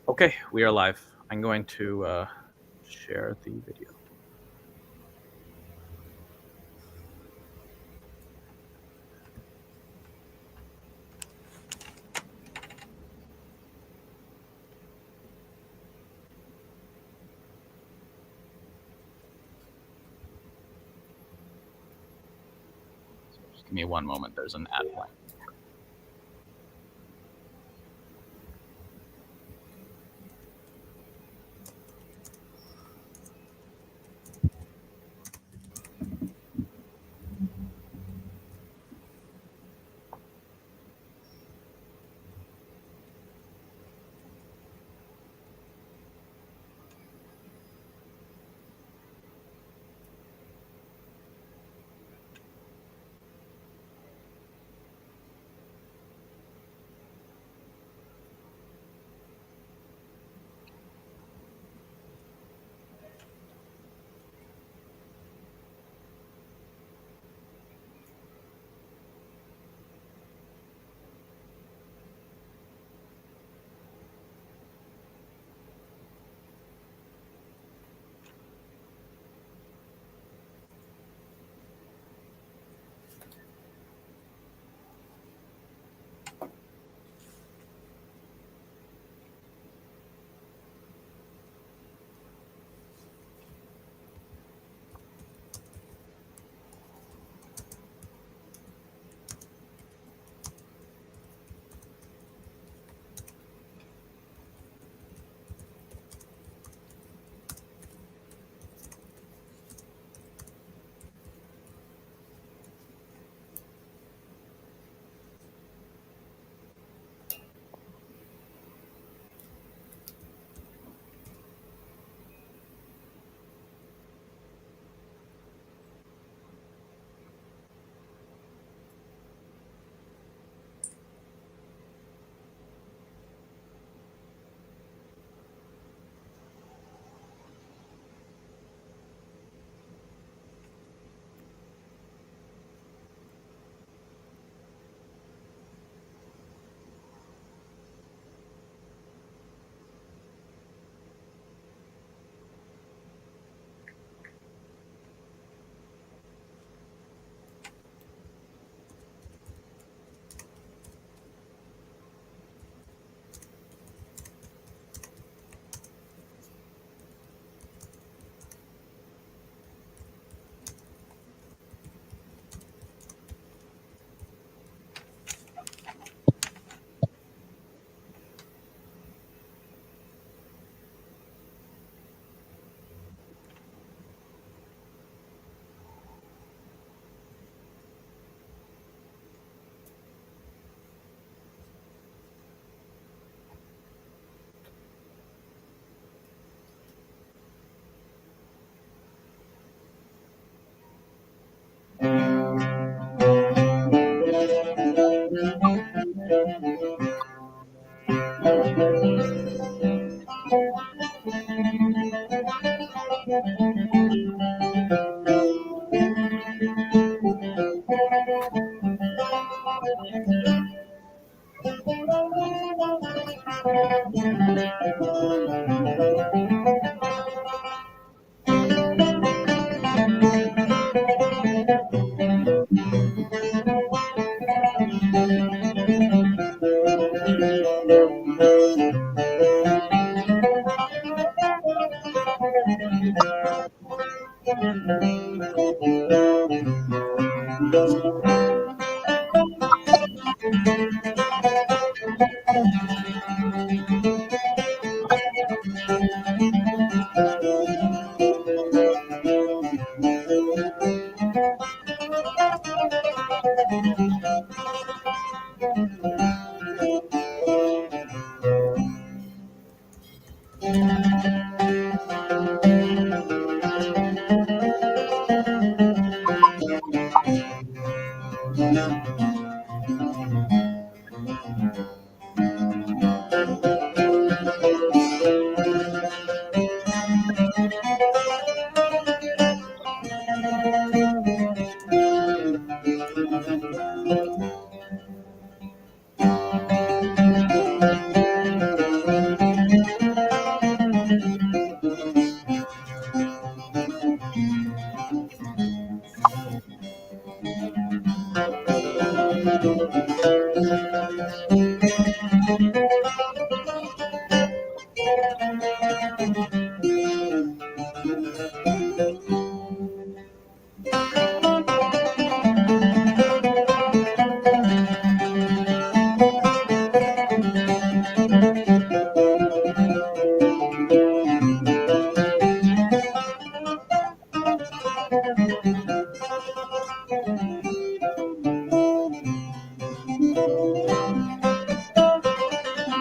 Okay, we are live. I'm going to share the video. So just give me one moment. There's an ad playing.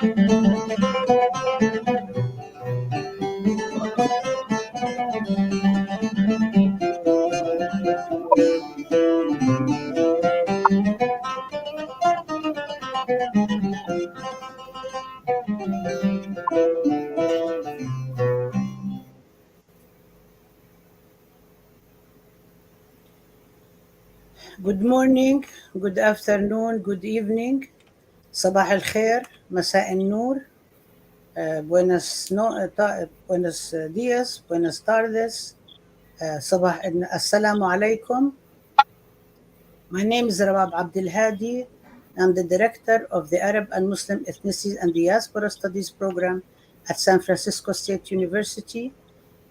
Good morning, good afternoon, good evening. صباح الخير, مساء النور. Buenos días, buenas tardes. Assalamu alaikum. My name is Rawab Abdel Hadi. I'm the director of the Arab and Muslim Ethnicity and Diaspora Studies program at San Francisco State University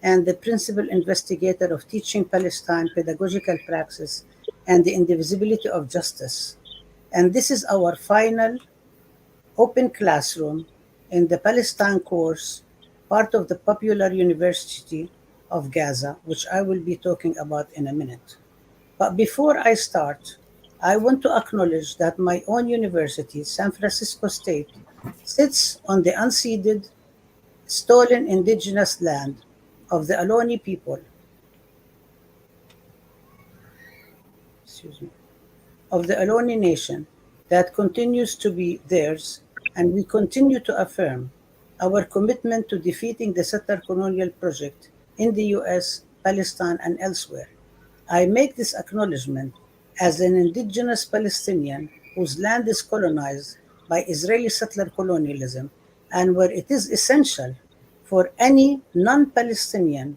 and the principal investigator of Teaching Palestine Pedagogical Praxis and the Indivisibility of Justice. And this is our final open classroom in the Palestine course, part of the popular University of Gaza, which I will be talking about in a minute. But before I start, I want to acknowledge that my own university, San Francisco State, sits on the unceded, stolen indigenous land of the Aloni people, excuse me, of the Aloni nation that continues to be theirs, and we continue to affirm our commitment to defeating the settler colonial project in the US, Palestine, and elsewhere. I make this acknowledgement as an indigenous Palestinian whose land is colonized by Israeli settler colonialism and where it is essential for any non Palestinian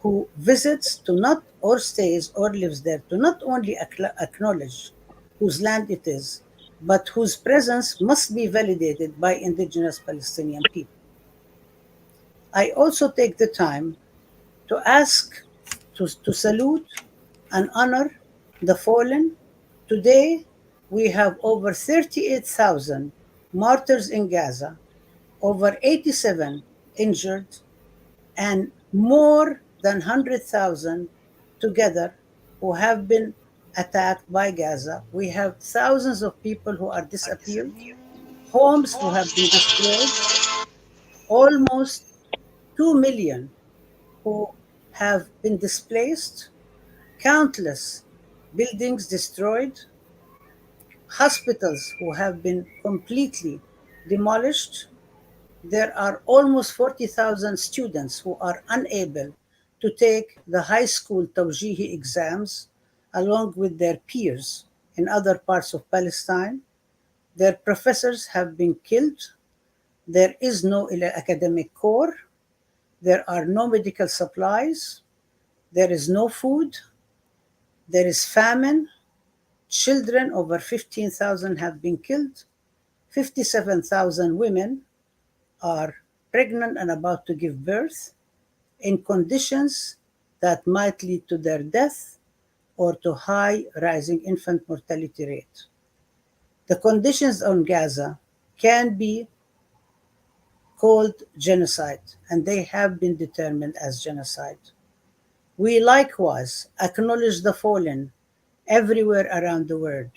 who visits to not or stays or lives there to not only acknowledge whose land it is, but whose presence must be validated by indigenous Palestinian people. I also take the time to ask, to salute and honor the fallen. Today, we have over 38,000 martyrs in Gaza, over 87 injured, and more than 100,000 together who have been attacked by Gaza. We have thousands of people who are disappeared, homes who have been destroyed, almost 2 million who have been displaced, countless buildings destroyed, hospitals who have been completely demolished. There are almost 40,000 students who are unable to take the high school Tawjihi exams along with their peers in other parts of Palestine. Their professors have been killed. There is no academic core. There are no medical supplies. There is no food. There is famine. Children, over 15,000 have been killed. 57,000 women are pregnant and about to give birth in conditions that might lead to their death or to high rising infant mortality rate. The conditions on Gaza can be called genocide, and they have been determined as genocide. We likewise acknowledge the fallen everywhere around the world.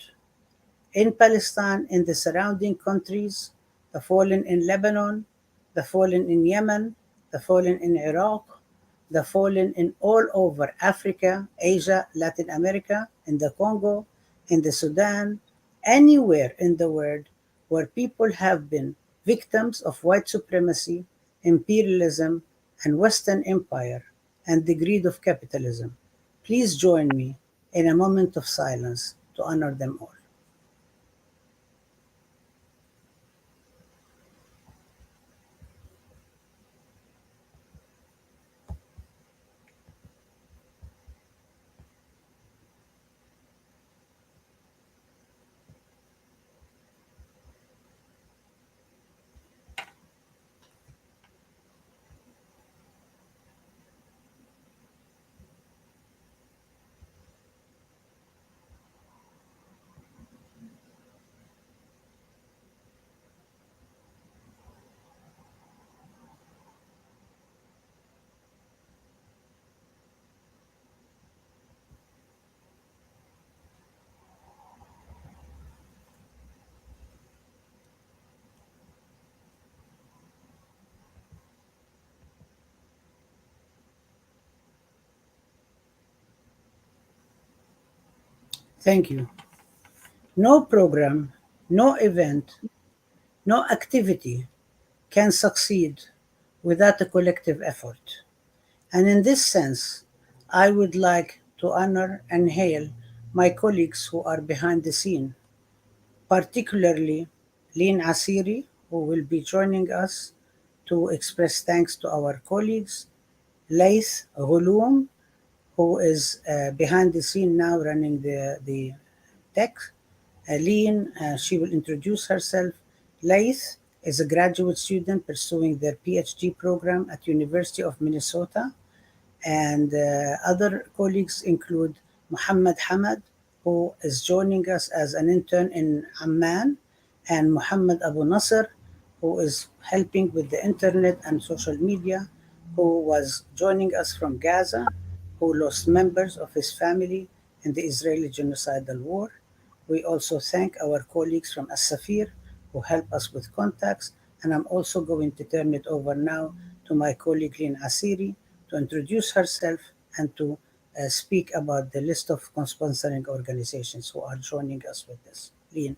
In Palestine, in the surrounding countries, the fallen in Lebanon, the fallen in Yemen, the fallen in Iraq, the fallen in all over Africa, Asia, Latin America, in the Congo, in the Sudan, anywhere in the world where people have been victims of white supremacy, imperialism, and Western empire, and the greed of capitalism. Please join me in a moment of silence to honor them all. Thank you. No program, no event, no activity can succeed without a collective effort. And in this sense, I would like to honor and hail my colleagues who are behind the scene, particularly Lynn Asiri, who will be joining us to express thanks to our colleagues, Laith Ghulum, who is behind the scene now running the tech. Aline, she will introduce herself. Laith is a graduate student pursuing their PhD program at University of Minnesota. And other colleagues include Muhammad Hamad, who is joining us as an intern in Amman, and Muhammad Abu Nasser, who is helping with the internet and social media, who was joining us from Gaza, who lost members of his family in the Israeli genocidal war. We also thank our colleagues from As-Safir who help us with contacts, and I'm also going to turn it over now to my colleague Lynn Asiri to introduce herself and to speak about the list of sponsoring organizations who are joining us with this. Lynn.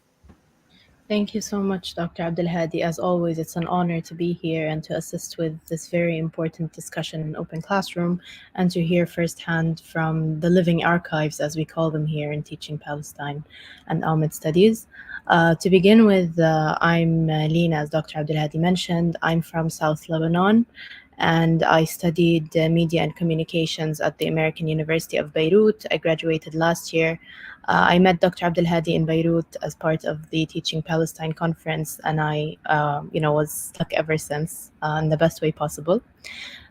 Thank you so much, Dr. Abdulhadi. As always, it's an honor to be here and to assist with this very important discussion in Open Classroom and to hear firsthand from the living archives, as we call them here in teaching Palestine and Ahmed Studies. To begin with, I'm Lina, as Dr. Abdulhadi mentioned. I'm from South Lebanon and I studied media and communications at the American University of Beirut. I graduated last year. I met Dr. Abdel Hadi in Beirut as part of the Teaching Palestine conference, and I, was stuck ever since in the best way possible.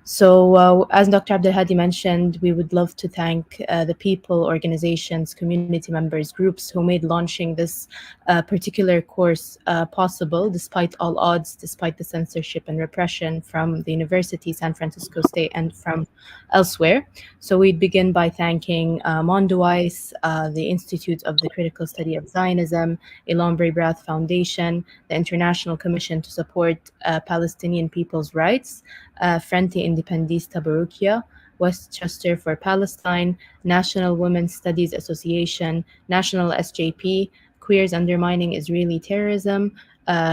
So, as Dr. Abdelhadi mentioned, we would love to thank the people, organizations, community members, groups who made launching this particular course possible, despite all odds, despite the censorship and repression from the University, San Francisco State, and from elsewhere. So, we'd begin by thanking Mondoweiss, the Institute of the Critical Study of Zionism, Elon Brath Foundation, the International Commission to Support Palestinian People's Rights, Frente Independista Barukia, Westchester for Palestine, National Women's Studies Association, National SJP, Queers Undermining Israeli Terrorism,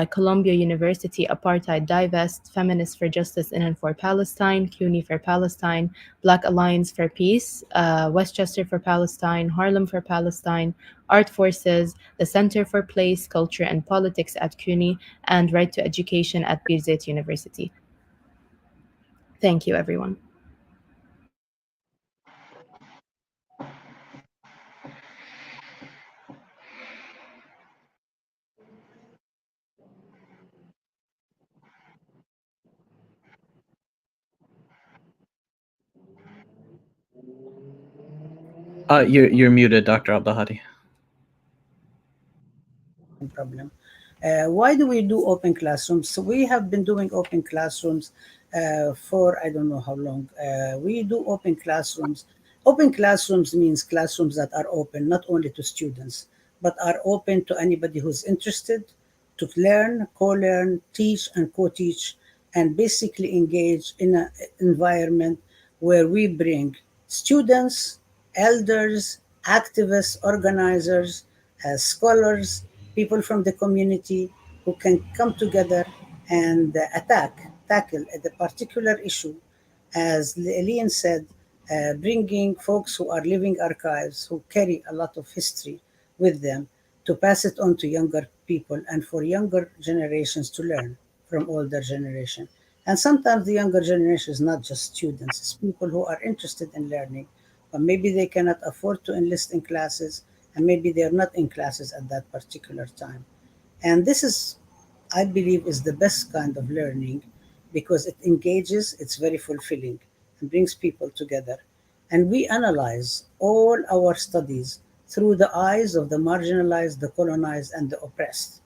Columbia University Apartheid Divest, Feminists for Justice in and for Palestine, CUNY for Palestine, Black Alliance for Peace, Westchester for Palestine, Harlem for Palestine, Art Forces, the Center for Place, Culture and Politics at CUNY, and Right to Education at Birzeit University. Thank you, everyone. You're muted, Dr. Abdulhadi. No problem. Why do we do open classrooms? So we have been doing open classrooms for I don't know how long. We do open classrooms. Open classrooms means classrooms that are open not only to students, but are open to anybody who's interested to learn, co-learn, teach, and co-teach, and basically engage in an environment where we bring students, elders, activists, organizers, scholars, people from the community who can come together and tackle the particular issue, as Elian said, bringing folks who are living archives, who carry a lot of history with them, to pass it on to younger people and for younger generations to learn from older generation. And sometimes the younger generation is not just students, it's people who are interested in learning, but maybe they cannot afford to enlist in classes, and maybe they're not in classes at that particular time. And this is, I believe, is the best kind of learning because it engages, it's very fulfilling, and brings people together. And we analyze all our studies through the eyes of the marginalized, the colonized, and the oppressed.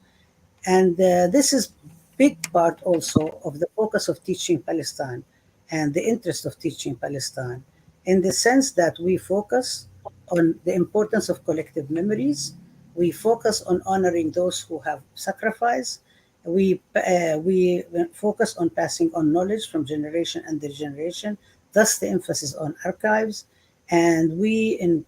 And this is big part also of the focus of teaching Palestine and the interest of teaching Palestine in the sense that we focus on the importance of collective memories. We focus on honoring those who have sacrificed. We focus on passing on knowledge from generation and generation, thus the emphasis on archives. And we, in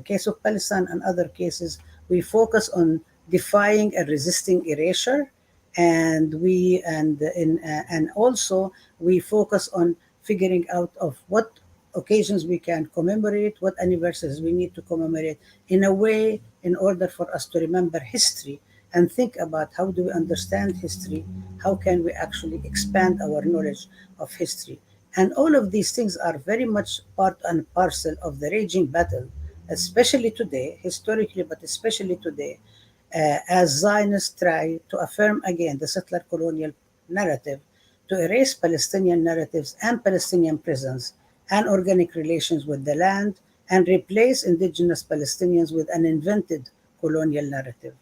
case of Palestine and other cases, we focus on defying and resisting erasure, and and also we focus on figuring out of what occasions we can commemorate, what anniversaries we need to commemorate in a way in order for us to remember history and think about how do we understand history, how can we actually expand our knowledge of history. And all of these things are very much part and parcel of the raging battle, especially today, historically, but especially today, as Zionists try to affirm again the settler colonial narrative, to erase Palestinian narratives and Palestinian presence and organic relations with the land, and replace indigenous Palestinians with an invented colonial narrative.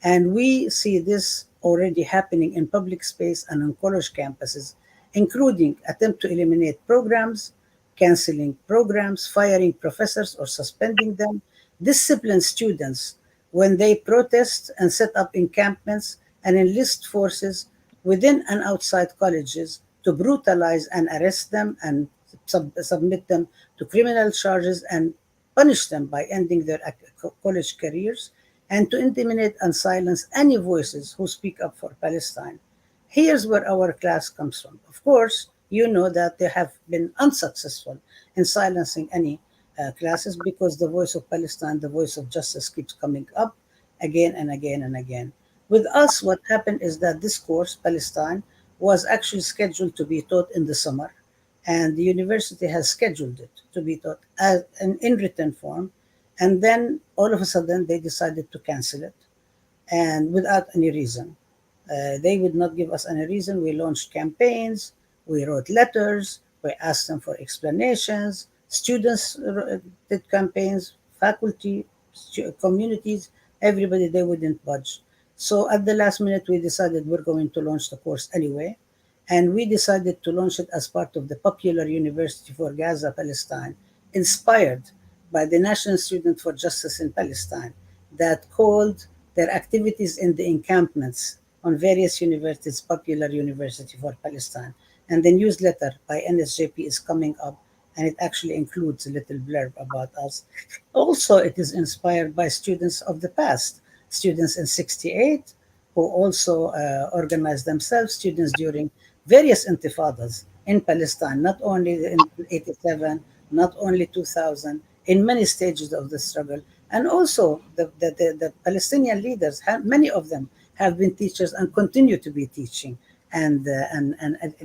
And we see this already happening in public space and on college campuses, including attempt to eliminate programs, canceling programs, firing professors or suspending them, discipline students when they protest and set up encampments and enlist forces within and outside colleges to brutalize and arrest them and submit them to criminal charges and punish them by ending their college careers, and to intimidate and silence any voices who speak up for Palestine. Here's where our class comes from. Of course, you know that they have been unsuccessful in silencing any classes, because the voice of Palestine, the voice of justice, keeps coming up again and again and again. With us, what happened is that this course, Palestine, was actually scheduled to be taught in the summer, and the university has scheduled it to be taught in written form. And then all of a sudden, they decided to cancel it, and without any reason. They would not give us any reason. We launched campaigns, we wrote letters, we asked them for explanations. Students did campaigns, faculty, communities, everybody, they wouldn't budge. So at the last minute, we decided we're going to launch the course anyway. And we decided to launch it as part of the Popular University for Gaza, Palestine, inspired by the National Student for Justice in Palestine, that called their activities in the encampments on various universities Popular University for Palestine. And the newsletter by NSJP is coming up, and it actually includes a little blurb about us. Also, it is inspired by students of the past, students in 68, who also organized themselves, students during various intifadas in Palestine, not only in 87, not only 2000, in many stages of the struggle. And also the Palestinian leaders, many of them have been teachers and continue to be teaching and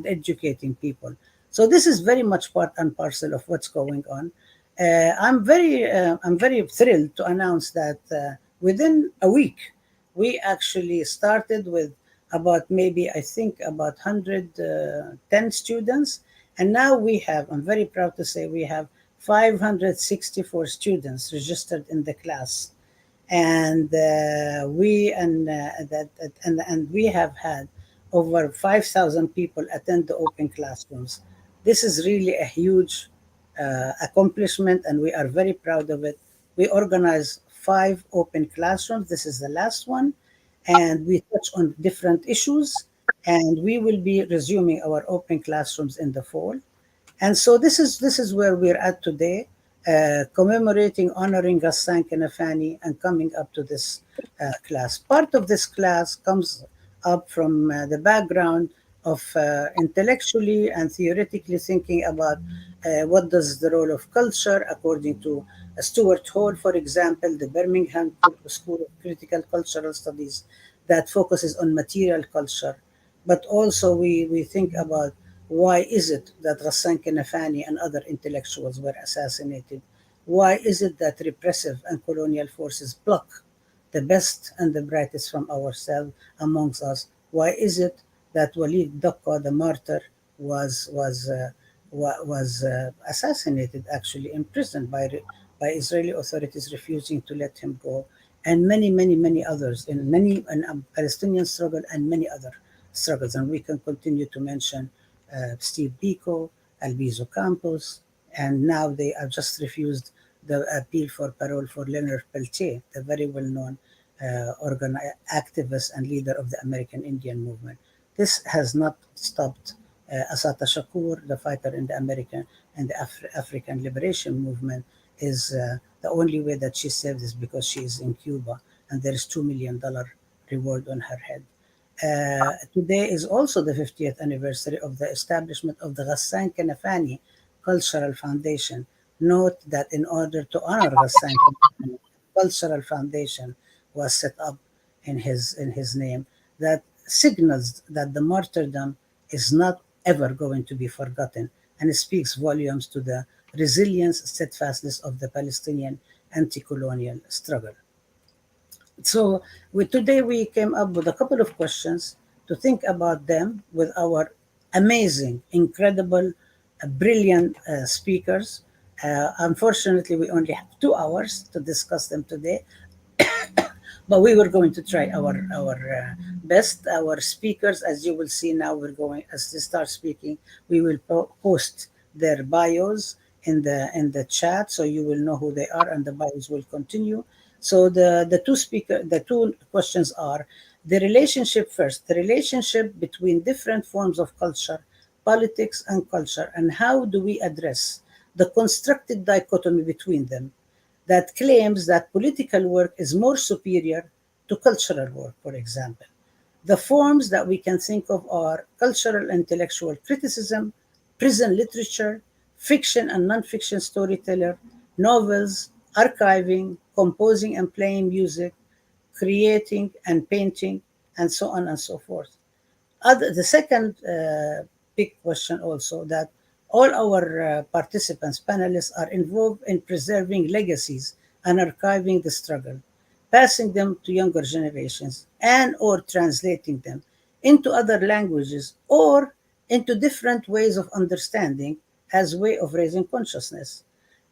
educating people. So this is very much part and parcel of what's going on. I'm very thrilled to announce that within a week, we actually started with about maybe I think about 110 students, and now we have. I'm very proud to say we have 564 students registered in the class, and we have had over 5,000 people attend the open classrooms. This is really a huge accomplishment, and we are very proud of it. We organize 5 open classrooms. This is the last one, and we touch on different issues. And we will be resuming our open classrooms in the fall. And so this is where we're at today, commemorating, honoring Ghassan Kanfani, and coming up to this class. Part of this class comes up from the background of intellectually and theoretically thinking about what does the role of culture, according to Stuart Hall, for example, the Birmingham School of Critical Cultural Studies, that focuses on material culture. But also we think about why is it that Ghassan Kanafani and other intellectuals were assassinated? Why is it that repressive and colonial forces pluck the best and the brightest from ourselves amongst us? Why is it that Walid Dakka, the martyr, was assassinated, actually imprisoned by Israeli authorities, refusing to let him go, and many others in many in Palestinian struggle and many other struggles, and we can continue to mention Steve Biko, Albizu Campos, and now they have just refused the appeal for parole for Leonard Peltier, the very well-known activist and leader of the American Indian movement. This has not stopped Assata Shakur, the fighter in the American and the African Liberation Movement, is the only way that she saved is because she is in Cuba and there is $2 million reward on her head. Today is also the 50th anniversary of the establishment of the Ghassan Kanfani Cultural Foundation. Note that in order to honor Ghassan Kanfani, Cultural Foundation was set up in his name. That signals that the martyrdom is not ever going to be forgotten, and it speaks volumes to the resilience, steadfastness of the Palestinian anti-colonial struggle. So today we came up with a couple of questions to think about them with our amazing, incredible, brilliant speakers. Unfortunately, we only have 2 hours to discuss them today, but we were going to try our best. Our speakers, as you will see now, we're going as they start speaking, we will post their bios in the chat, so you will know who they are, and the bios will continue. So the two questions are the relationship first, the relationship between different forms of culture, politics, and culture, and how do we address the constructed dichotomy between them that claims that political work is more superior to cultural work, for example. The forms that we can think of are cultural intellectual criticism, prison literature, fiction and nonfiction storyteller, novels, archiving, composing and playing music, creating and painting, and so on and so forth. The second big question also that all our participants, panelists, are involved in preserving legacies and archiving the struggle, passing them to younger generations and or translating them into other languages or into different ways of understanding as way of raising consciousness.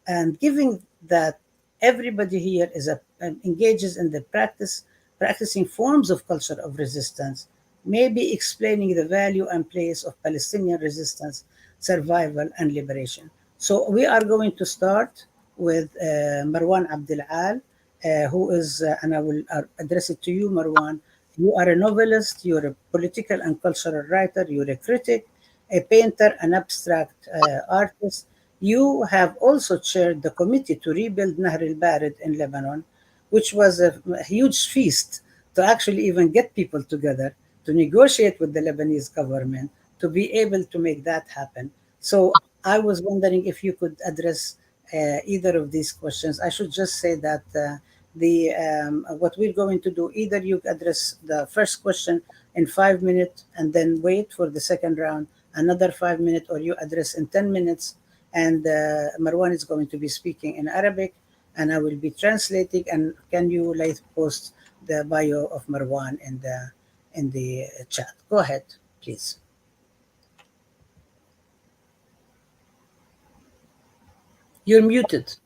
And given that everybody here engages in the practicing forms of culture of resistance, maybe explaining the value and place of Palestinian resistance, survival, and liberation. So we are going to start with Marwan Abdel Al, who is, and I will address it to you, Marwan. You are a novelist, you're a political and cultural writer, you're a critic, a painter, an abstract artist. You have also chaired the committee to rebuild Nahr al-Barid in Lebanon, which was a huge feast to actually even get people together to negotiate with the Lebanese government to be able to make that happen. So I was wondering if you could address either of these questions. I should just say that the what we're going to do, either you address the first question in 5 minutes and then wait for the second round, another 5 minutes, or you address in 10 minutes. And Marwan is going to be speaking in Arabic, and I will be translating. And can you like post the bio of Marwan in the chat? Go ahead, please. You're muted.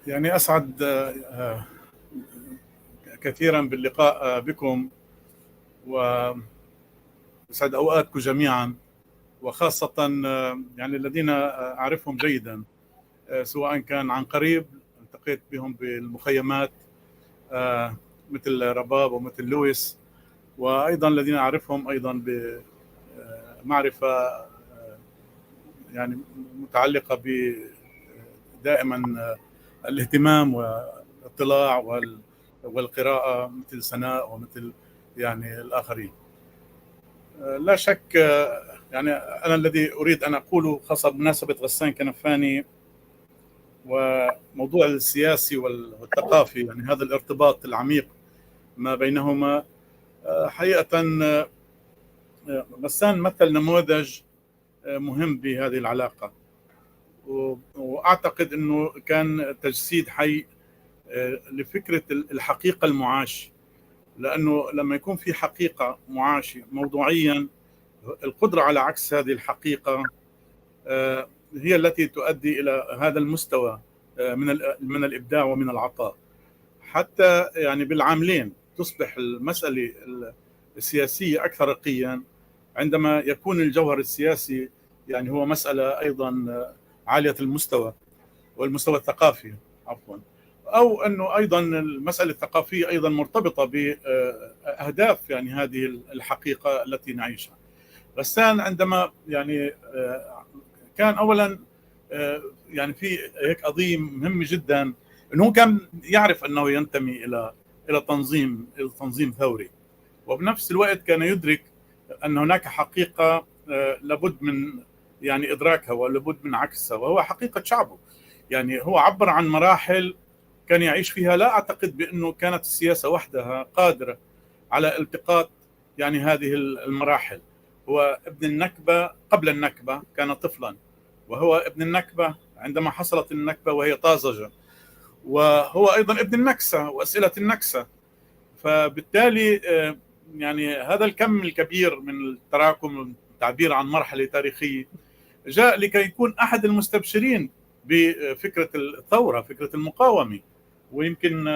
يعني أسعد كثيرا باللقاء بكم، ويسعد أوقاتكم جميعا، وخاصة يعني الذين أعرفهم جيدا، سواء كان عن قريب التقيت بهم بالمخيمات مثل رباب ومثل لويس، وأيضا الذين أعرفهم أيضا بمعرفة يعني متعلقة دائما الاهتمام والاطلاع والقراءة مثل سناء ومثل يعني الآخرين. لا شك يعني أنا الذي أريد أن أقوله خاصة بمناسبة غسان كنفاني وموضوع السياسي والثقافي، يعني هذا الارتباط العميق ما بينهما. حقيقة غسان مثل نموذج مهم بهذه العلاقة، وأعتقد أنه كان تجسيد حي لفكرة الحقيقة المعاش، لأنه لما يكون في حقيقة معاشة موضوعيا، القدرة على عكس هذه الحقيقة هي التي تؤدي إلى هذا المستوى من الإبداع ومن العطاء. حتى يعني بالعاملين تصبح المسألة السياسية أكثر رقيا عندما يكون الجوهر السياسي يعني هو مسألة أيضا عالية المستوى والمستوى الثقافي عفوا. أو أنه أيضا المسألة الثقافية أيضا مرتبطة بأهداف يعني هذه الحقيقة التي نعيشها. غسان عندما يعني كان أولا يعني في هيك قضية مهمة جدا، أنه كان يعرف أنه ينتمي إلى تنظيم ثوري، وبنفس الوقت كان يدرك أن هناك حقيقة لابد من يعني إدراكها ولابد من عكسها، وهو حقيقة شعبه. يعني هو عبر عن مراحل كان يعيش فيها، لا أعتقد بأنه كانت السياسة وحدها قادرة على التقاط يعني هذه المراحل. هو ابن النكبة قبل النكبة، كان طفلا، وهو ابن النكبة عندما حصلت النكبة وهي طازجة، وهو أيضا ابن النكسة وأسئلة النكسة. فبالتالي يعني هذا الكم الكبير من التراكم، التعبير عن مرحلة تاريخية، جاء لكي يكون أحد المستبشرين بفكرة الثورة، فكرة المقاومة. ويمكن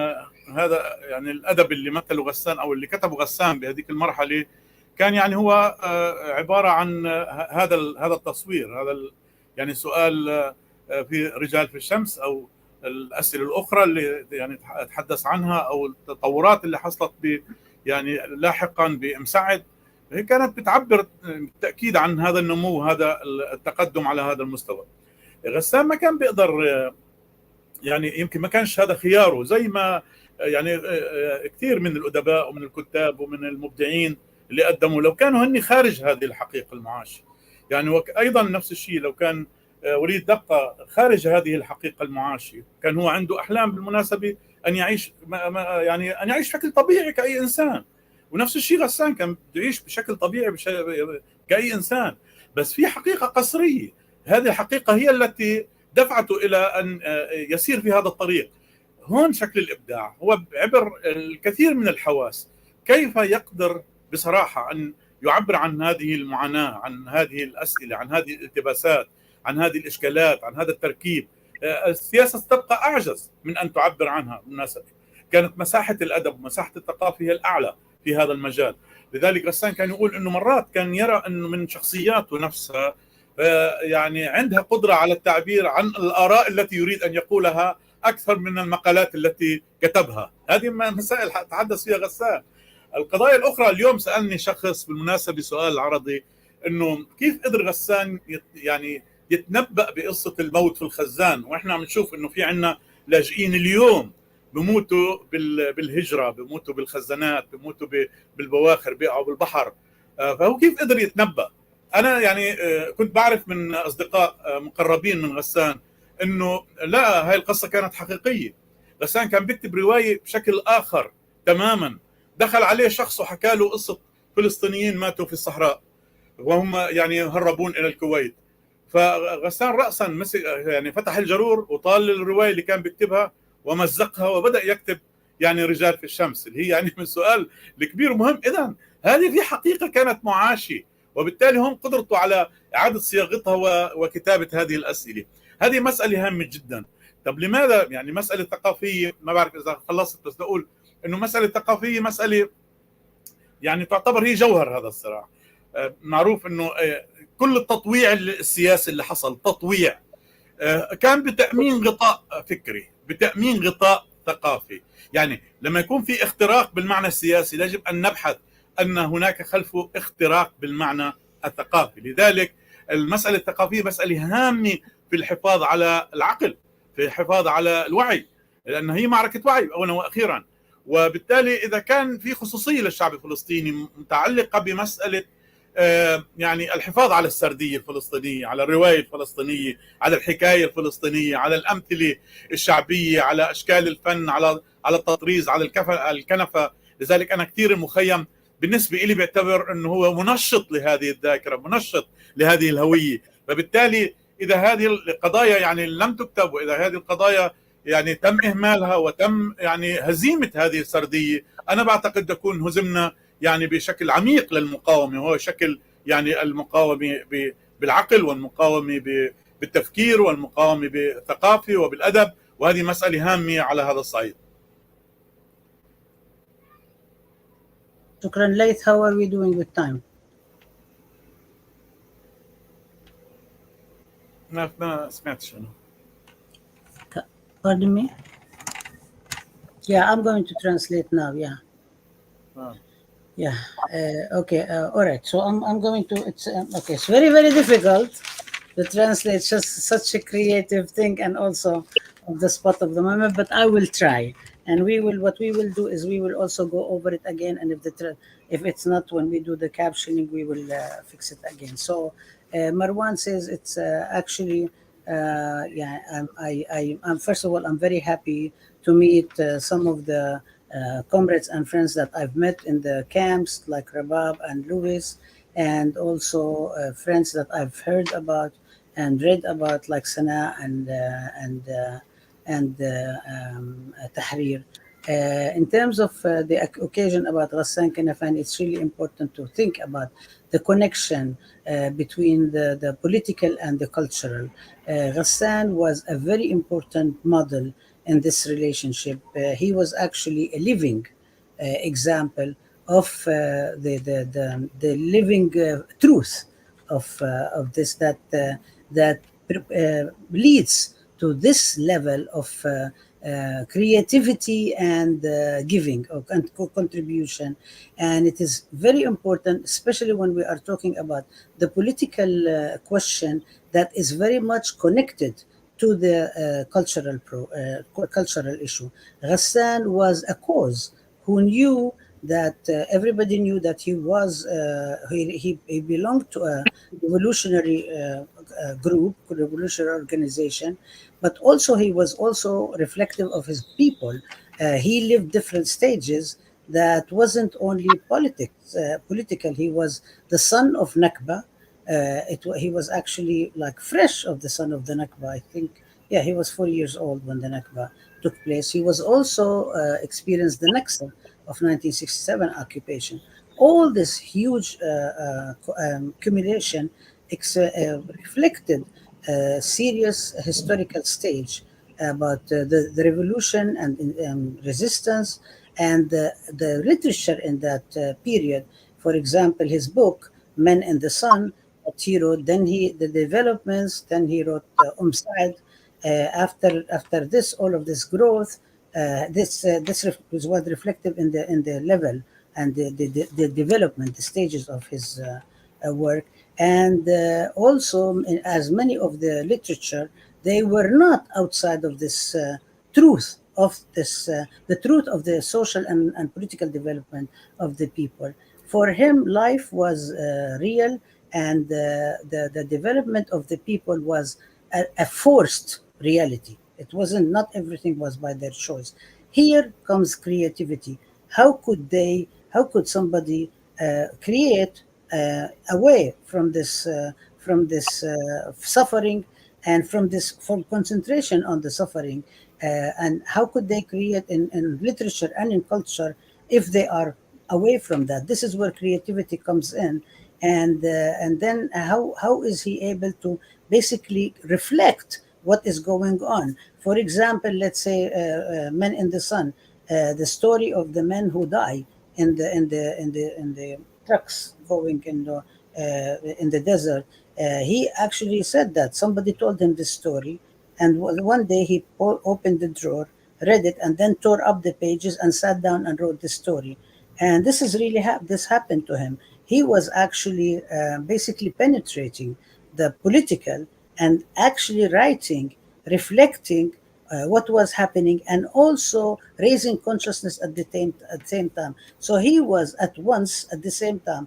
هذا يعني الأدب اللي مثله غسان أو اللي كتبه غسان بهذيك المرحلة كان يعني هو عبارة عن هذا التصوير، هذا يعني سؤال في رجال في الشمس، أو الأسئلة الأخرى اللي يعني تحدث عنها، أو التطورات اللي حصلت يعني لاحقا بمسعد، هي كانت بتعبر بالتأكيد عن هذا النمو، هذا التقدم على هذا المستوى. غسان ما كان بيقدر، يعني يمكن ما كانش هذا خياره، زي ما يعني كثير من الأدباء ومن الكتاب ومن المبدعين اللي قدموا لو كانوا هني خارج هذه الحقيقة المعاشة. يعني أيضا نفس الشيء لو كان وليد دقة خارج هذه الحقيقة المعاشة، كان هو عنده أحلام بالمناسبة أن يعيش يعني أن يعيش بشكل طبيعي كأي إنسان. ونفس الشيء غسان كان بده يعيش بشكل طبيعي كأي إنسان، بس في حقيقة قصرية. هذه الحقيقة هي التي دفعته إلى أن يسير في هذا الطريق. هون شكل الإبداع، هو عبر الكثير من الحواس، كيف يقدر بصراحة أن يعبر عن هذه المعاناة، عن هذه الأسئلة، عن هذه الالتباسات، عن هذه الإشكالات، عن هذا التركيب. السياسة تبقى أعجز من أن تعبر عنها. بالمناسبة كانت مساحة الأدب ومساحة الثقافة هي الأعلى في هذا المجال. لذلك غسان كان يقول أنه مرات كان يرى أنه من شخصياته نفسها يعني عندها قدرة على التعبير عن الآراء التي يريد أن يقولها أكثر من المقالات التي كتبها. هذه مسائل تحدث فيها غسان. القضايا الأخرى، اليوم سألني شخص بالمناسبة سؤال عرضي، أنه كيف قدر غسان يعني يتنبأ بقصة الموت في الخزان، وإحنا عم نشوف أنه في عنا لاجئين اليوم بموتوا بالهجرة، بموتوا بالخزانات، بموتوا بالبواخر، بيقعوا بالبحر. فهو كيف قدر يتنبأ؟ أنا يعني كنت بعرف من أصدقاء مقربين من غسان أنه لا، هاي القصة كانت حقيقية. غسان كان بيكتب رواية بشكل آخر تماما. دخل عليه شخص وحكى له قصة فلسطينيين ماتوا في الصحراء وهم يعني هربون إلى الكويت. فغسان رأسا مسك يعني فتح الجرور وطال الرواية اللي كان بيكتبها ومزقها وبدأ يكتب يعني رجال في الشمس، اللي هي يعني من السؤال الكبير ومهم. إذن هذه في حقيقة كانت معاشة، وبالتالي هم قدرته على إعادة صياغتها وكتابة هذه الأسئلة. هذه مسألة هامة جدا. طب لماذا يعني مسألة ثقافية؟ ما بعرف إذا خلصت، بس أقول إنه مسألة ثقافية مسألة يعني تعتبر هي جوهر هذا الصراع. معروف إنه كل التطويع السياسي اللي حصل تطويع كان بتأمين غطاء فكري، بتأمين غطاء ثقافي. يعني لما يكون في اختراق بالمعنى السياسي يجب أن نبحث أن هناك خلفه اختراق بالمعنى الثقافي. لذلك المسألة الثقافية مسألة هامة في الحفاظ على العقل، في الحفاظ على الوعي، لأن هي معركة وعي أولا وأخيرا. وبالتالي إذا كان في خصوصية للشعب الفلسطيني متعلقة بمسألة يعني الحفاظ على السردية الفلسطينية، على الرواية الفلسطينية، على الحكاية الفلسطينية، على الأمثلة الشعبية، على أشكال الفن، على التطريز، على الكنفة. لذلك أنا كثير المخيم بالنسبة لي بعتبر أنه هو منشط لهذه الذاكرة، منشط لهذه الهوية. فبالتالي إذا هذه القضايا يعني لم تكتب، وإذا هذه القضايا يعني تم إهمالها وتم يعني هزيمة هذه السردية، أنا بعتقد تكون هزمنا يعني بشكل عميق للمقاومة، وهو شكل يعني المقاومة بالعقل، والمقاومة بالتفكير، والمقاومة بالثقافة وبالأدب. وهذه مسألة هامة على هذا الصعيد. شكرا ليث. How are we doing with time? ما سمعتش أنا. Pardon me? Yeah, I'm going to translate now. Yeah. آه. Yeah. Okay. All right. So I'm going to. It's okay. It's very very difficult to translate just such a creative thing and also on the spot of the moment. But I will try, and we will. What we will do is we will also go over it again. And if it's not when we do the captioning, we will fix it again. So Marwan says it's actually. Yeah. I'm first of all I'm very happy to meet some of the comrades and friends that I've met in the camps, like Rabab and Louis, and also friends that I've heard about and read about, like Sana and Tahrir. In terms of the occasion about Ghassan Kanafani, it's really important to think about the connection between the political and the cultural. Ghassan was a very important model in this relationship. He was actually a living example of the living truth of this that leads to this level of creativity and giving or contribution. And it is very important, especially when we are talking about the political question that is very much connected to the cultural issue. Ghassan was a cause who knew that everybody knew that he was he belonged to a revolutionary group, revolutionary organization, but also he was also reflective of his people. He lived different stages that wasn't only political. He was the son of Nakba. He was actually like fresh of the son of the Nakba. I think, yeah, he was 4 years old when the Nakba took place. He was also experienced the Naksa of 1967 occupation. All this huge accumulation reflected a serious historical stage about the revolution and resistance and the literature in that period. For example, his book Men in the Sun, that he wrote, then the developments, then he wrote Saad. After this, all of this growth, was reflective in the level and the development, the stages of his work. And also, as many of the literature, they were not outside of this truth of this, the truth of the social and political development of the people. For him, life was real, and the development of the people was a forced reality. It wasn't, not everything was by their choice. Here comes creativity. How could somebody create away from this suffering and from concentration on the suffering, and how could they create in literature and in culture if they are away from that? This is where creativity comes in. And then how is he able to basically reflect what is going on? For example, let's say Men in the Sun, the story of the men who die in the trucks going in the desert. He actually said that somebody told him this story, and one day he opened the drawer, read it, and then tore up the pages and sat down and wrote the story. And this is really this happened to him. He was actually basically penetrating the political and actually writing, reflecting what was happening, and also raising consciousness at the same time. So he was at once at the same time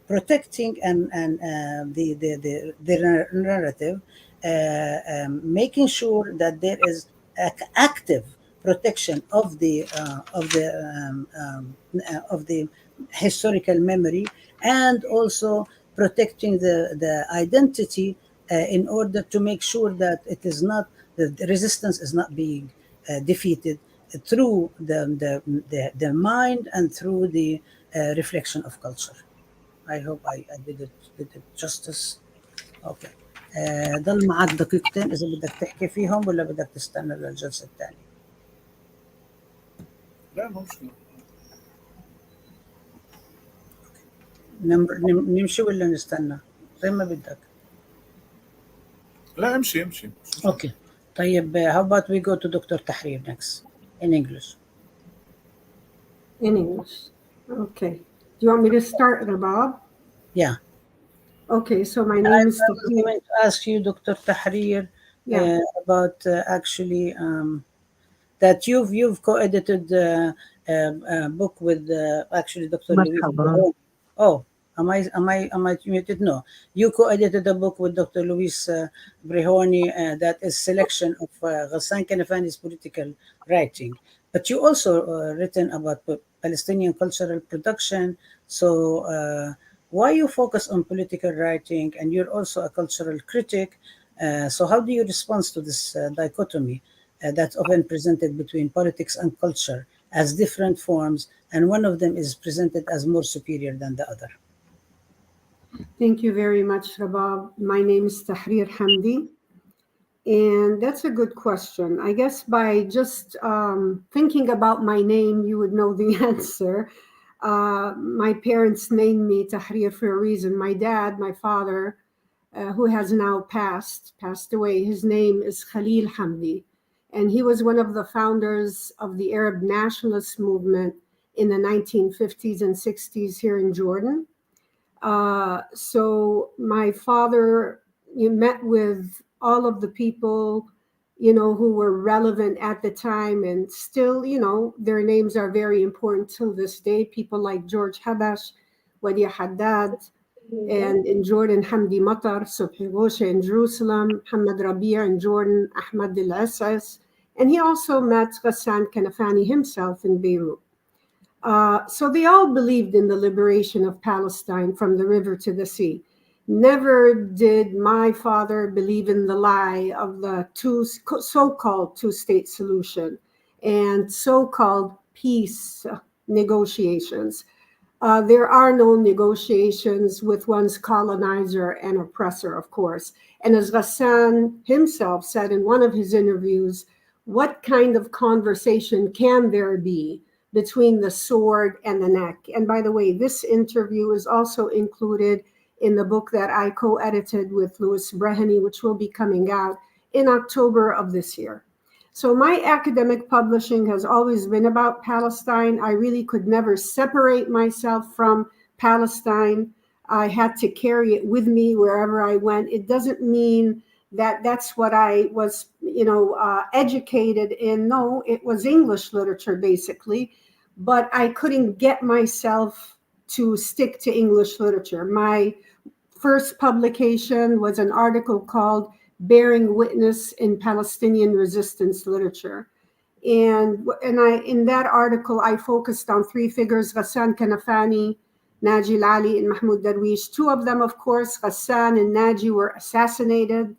protecting and the narrative, making sure that there is active protection of the historical memory, and also protecting the identity in order to make sure that it is not the resistance is not being defeated through the mind and through the reflection of culture. I hope I did it justice. اوكي. ضل معك دقيقتين اذا بدك تحكي فيهم ولا بدك تستنى للجلسه الثانيه. لا مو مشكله. نمشي ولا نستنى زي ما بدك. لا امشي. Okay. طيب how about we go to Dr. Tahrir next in English. In English. Okay. Do you want me to start, Rabab? Yeah. Okay, so my I name is was Tahrir. going to ask you, Dr. Tahrir, Yeah. about actually that you've co-edited a book with actually Dr. Luis مرحبا. Brihoni. Oh, am I muted? No, you co-edited a book with Dr. Luis Brihoni that is selection of Ghassan Kanfani's political writing. But you also written about Palestinian cultural production. So why you focus on political writing, and you're also a cultural critic? So how do you respond to this dichotomy that's often presented between politics and culture as different forms, and one of them is presented as more superior than the other? Thank you very much, Rabab. My name is Tahrir Hamdi. And that's a good question. I guess by just thinking about my name, you would know the answer. My parents named me Tahrir for a reason. My dad, my father, who has now passed away, his name is Khalil Hamdi. And he was one of the founders of the Arab nationalist movement in the 1950s and 60s here in Jordan. So my father met with all of the people, who were relevant at the time, and still, their names are very important till this day. People like George Habash, Wadi Haddad, and in Jordan, Hamdi Matar, Subhi Goshe in Jerusalem, Muhammad Rabia in Jordan, Ahmad al-Assas, and he also met Ghassan Kanfani himself in Beirut. So they all believed in the liberation of Palestine from the river to the sea. Never did my father believe in the lie of the so-called two-state solution and so-called peace negotiations. There are no negotiations with one's colonizer and oppressor, of course. And as Ghassan himself said in one of his interviews, what kind of conversation can there be between the sword and the neck? And by the way, this interview is also included in the book that I co-edited with Louis Breheny, which will be coming out in October of this year. So my academic publishing has always been about Palestine. I really could never separate myself from Palestine. I had to carry it with me wherever I went. It doesn't mean that that's what I was, educated in. No, it was English literature, basically. But I couldn't get myself to stick to English literature. My first publication was an article called Bearing Witness in Palestinian Resistance Literature. And in that article, I focused on three figures, Ghassan Kanafani, Naji Lali, and Mahmoud Darwish. Two of them, of course, Ghassan and Naji, were assassinated.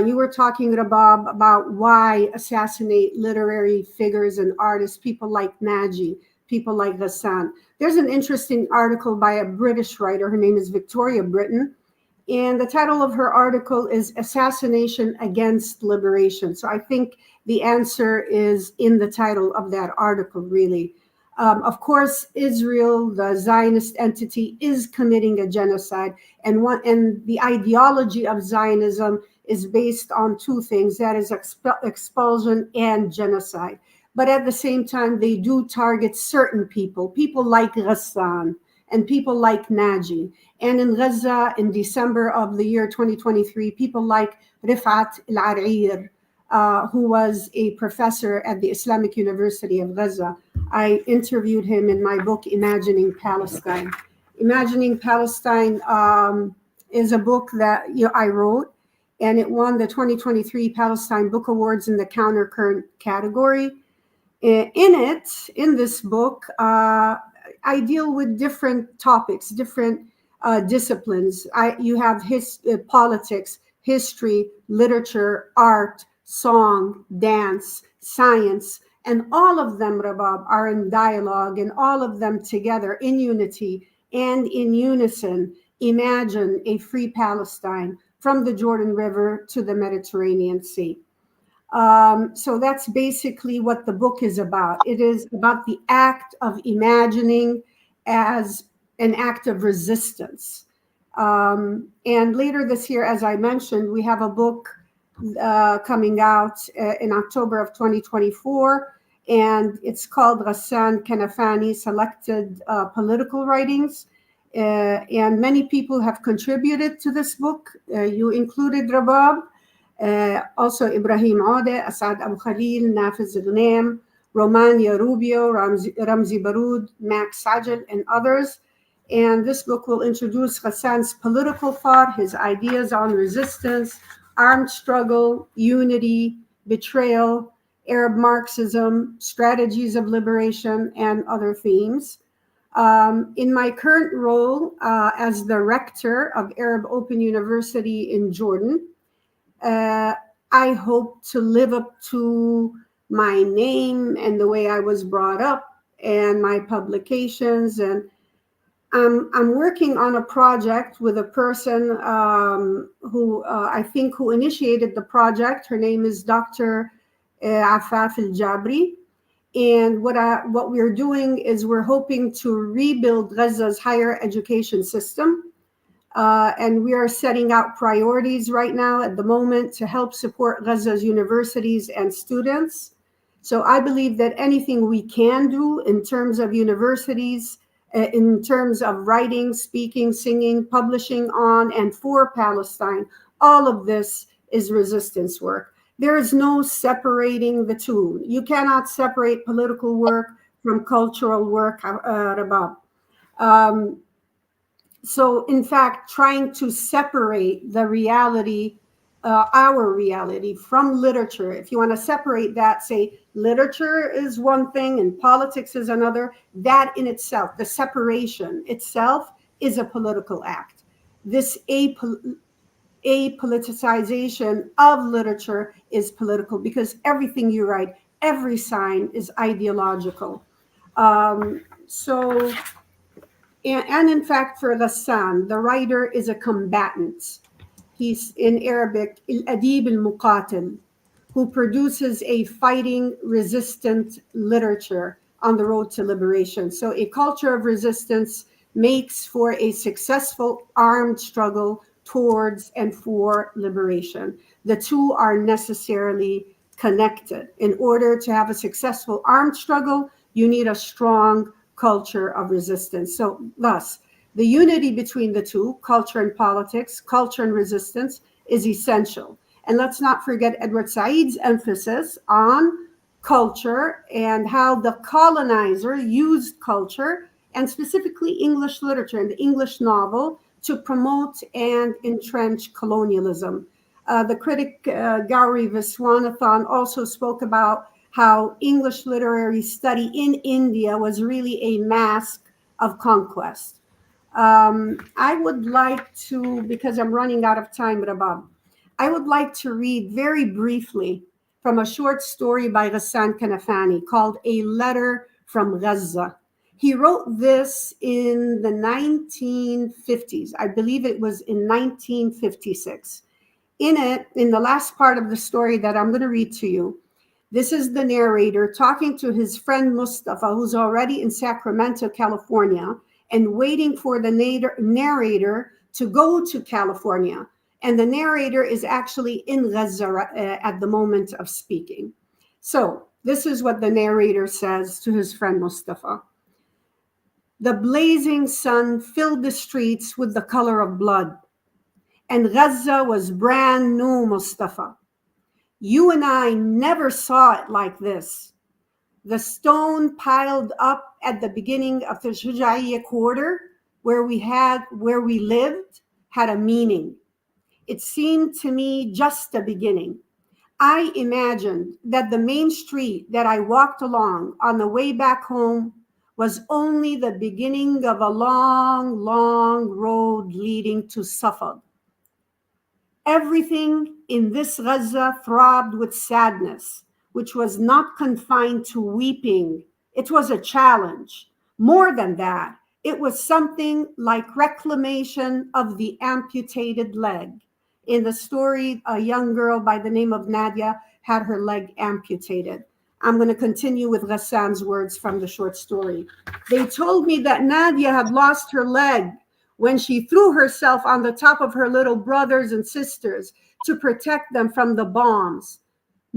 You were talking, Rabab, about why assassinate literary figures and artists, people like Naji, people like Ghassan. There's an interesting article by a British writer. Her name is Victoria Britton. And the title of her article is Assassination Against Liberation. So I think the answer is in the title of that article, really. Of course, Israel, the Zionist entity, is committing a genocide. And the ideology of Zionism is based on two things, that is expulsion and genocide. But at the same time, they do target certain people like Ghassan and people like Naji. And in Gaza, in December of the year 2023, people like Rifat al-Arir, who was a professor at the Islamic University of Gaza. I interviewed him in my book, Imagining Palestine. Imagining Palestine is a book that I wrote, and it won the 2023 Palestine Book Awards in the Countercurrent category. In this book, I deal with different topics, different disciplines. You have politics, history, literature, art, song, dance, science, and all of them, Rabab, are in dialogue, and all of them together in unity and in unison imagine a free Palestine from the Jordan River to the Mediterranean Sea. So that's basically what the book is about. It is about the act of imagining as an act of resistance. And later this year, as I mentioned, we have a book coming out in October of 2024. and it's called Ghassan Kanfani Selected Political Writings. And many people have contributed to this book. You included Rabab, also Ibrahim Ode, Asad Abu Khalil, Nafiz Ghanem, Romania Rubio, Ramzi Baroud, Max Sajid, and others. And this book will introduce Ghassan's political thought, his ideas on resistance, armed struggle, unity, betrayal, Arab Marxism, strategies of liberation, and other themes. In my current role as the rector of Arab Open University in Jordan, I hope to live up to my name and the way I was brought up and my publications. And I'm working on a project with a person who I think who initiated the project. Her name is Dr. Afaf Al-Jabri. And what we're doing is we're hoping to rebuild Gaza's higher education system. And we are setting out priorities right now at the moment to help support Gaza's universities and students. So I believe that anything we can do in terms of universities, in terms of writing, speaking, singing, publishing on and for Palestine, all of this is resistance work. There is no separating the two. You cannot separate political work from cultural work, Rabab. So in fact, trying to separate the reality, our reality from literature, if you want to separate that, say literature is one thing and politics is another, that in itself, the separation itself is a political act. This apoliticization of literature is political because everything you write, every sign is ideological. And in fact, for Ghassan, the writer is a combatant. He's in Arabic, al-adib al-muqatil, who produces a fighting, resistant literature on the road to liberation. So a culture of resistance makes for a successful armed struggle towards and for liberation. The two are necessarily connected. In order to have a successful armed struggle, you need a strong culture of resistance. So thus, the unity between the two, culture and politics, culture and resistance, is essential. And let's not forget Edward Said's emphasis on culture and how the colonizer used culture, and specifically English literature and the English novel, to promote and entrench colonialism. The critic Gauri Viswanathan also spoke about how English literary study in India was really a mask of conquest. I would like to, because I'm running out of time, Rabab, I would like to read very briefly from a short story by Ghassan Kanafani called A Letter from Gaza. He wrote this in the 1950s. I believe it was in 1956. In it, in the last part of the story that I'm going to read to you, this is the narrator talking to his friend Mustafa, who's already in Sacramento, California, and waiting for the narrator to go to California. And the narrator is actually in Gaza at the moment of speaking. So this is what the narrator says to his friend Mustafa. The blazing sun filled the streets with the color of blood. And Gaza was brand new, Mustafa. You and I never saw it like this. The stone piled up at the beginning of the Shujaiya quarter where we lived had a meaning. It seemed to me just a beginning. I imagined that the main street that I walked along on the way back home was only the beginning of a long, long road leading to Safad. Everything in this Gaza throbbed with sadness, which was not confined to weeping. It was a challenge. More than that, it was something like reclamation of the amputated leg. In the story, a young girl by the name of Nadia had her leg amputated. I'm going to continue with Ghassan's words from the short story. They told me that Nadia had lost her leg when she threw herself on the top of her little brothers and sisters to protect them from the bombs.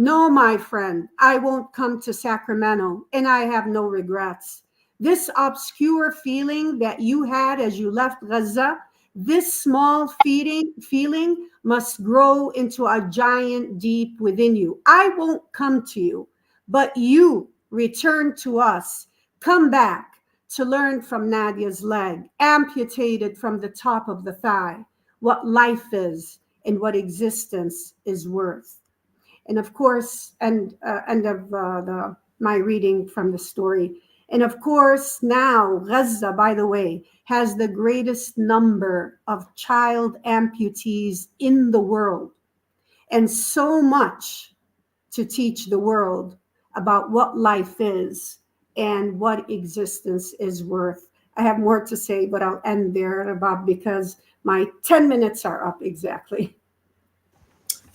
No, my friend, I won't come to Sacramento, and I have no regrets. This obscure feeling that you had as you left Gaza, this small feeling must grow into a giant deep within you. I won't come to you, but you return to us. Come back to learn from Nadia's leg, amputated from the top of the thigh, what life is and what existence is worth. And of course, end of my reading from the story. And of course, now Gaza, by the way, has the greatest number of child amputees in the world, and so much to teach the world about what life is and what existence is worth. I have more to say, but I'll end there, Rabab, because my 10 minutes are up exactly.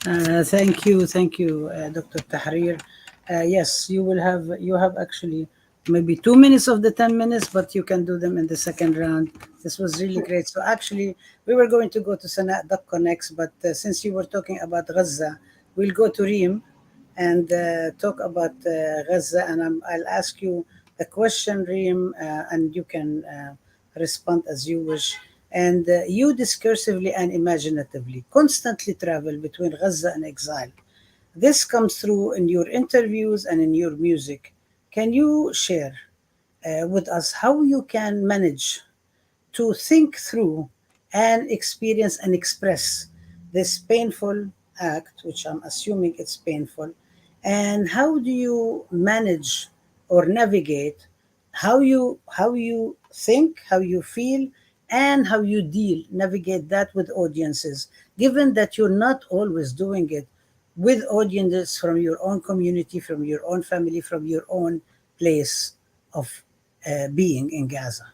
Thank you, Dr. Tahrir. Yes, you have actually maybe 2 minutes of the 10 minutes, but you can do them in the second round. This was really great. So actually, we were going to go to Sanaa Dakka next, but since you were talking about Gaza, we'll go to Reem and talk about Gaza, and I'll ask you the question, Reem, and you can respond as you wish. And you discursively and imaginatively constantly travel between Gaza and exile. This comes through in your interviews and in your music. Can you share with us how you can manage to think through and experience and express this painful act, which I'm assuming it's painful, and how do you manage or navigate how you think, how you feel, and how you navigate that with audiences, given that you're not always doing it with audiences from your own community, from your own family, from your own place of being in Gaza,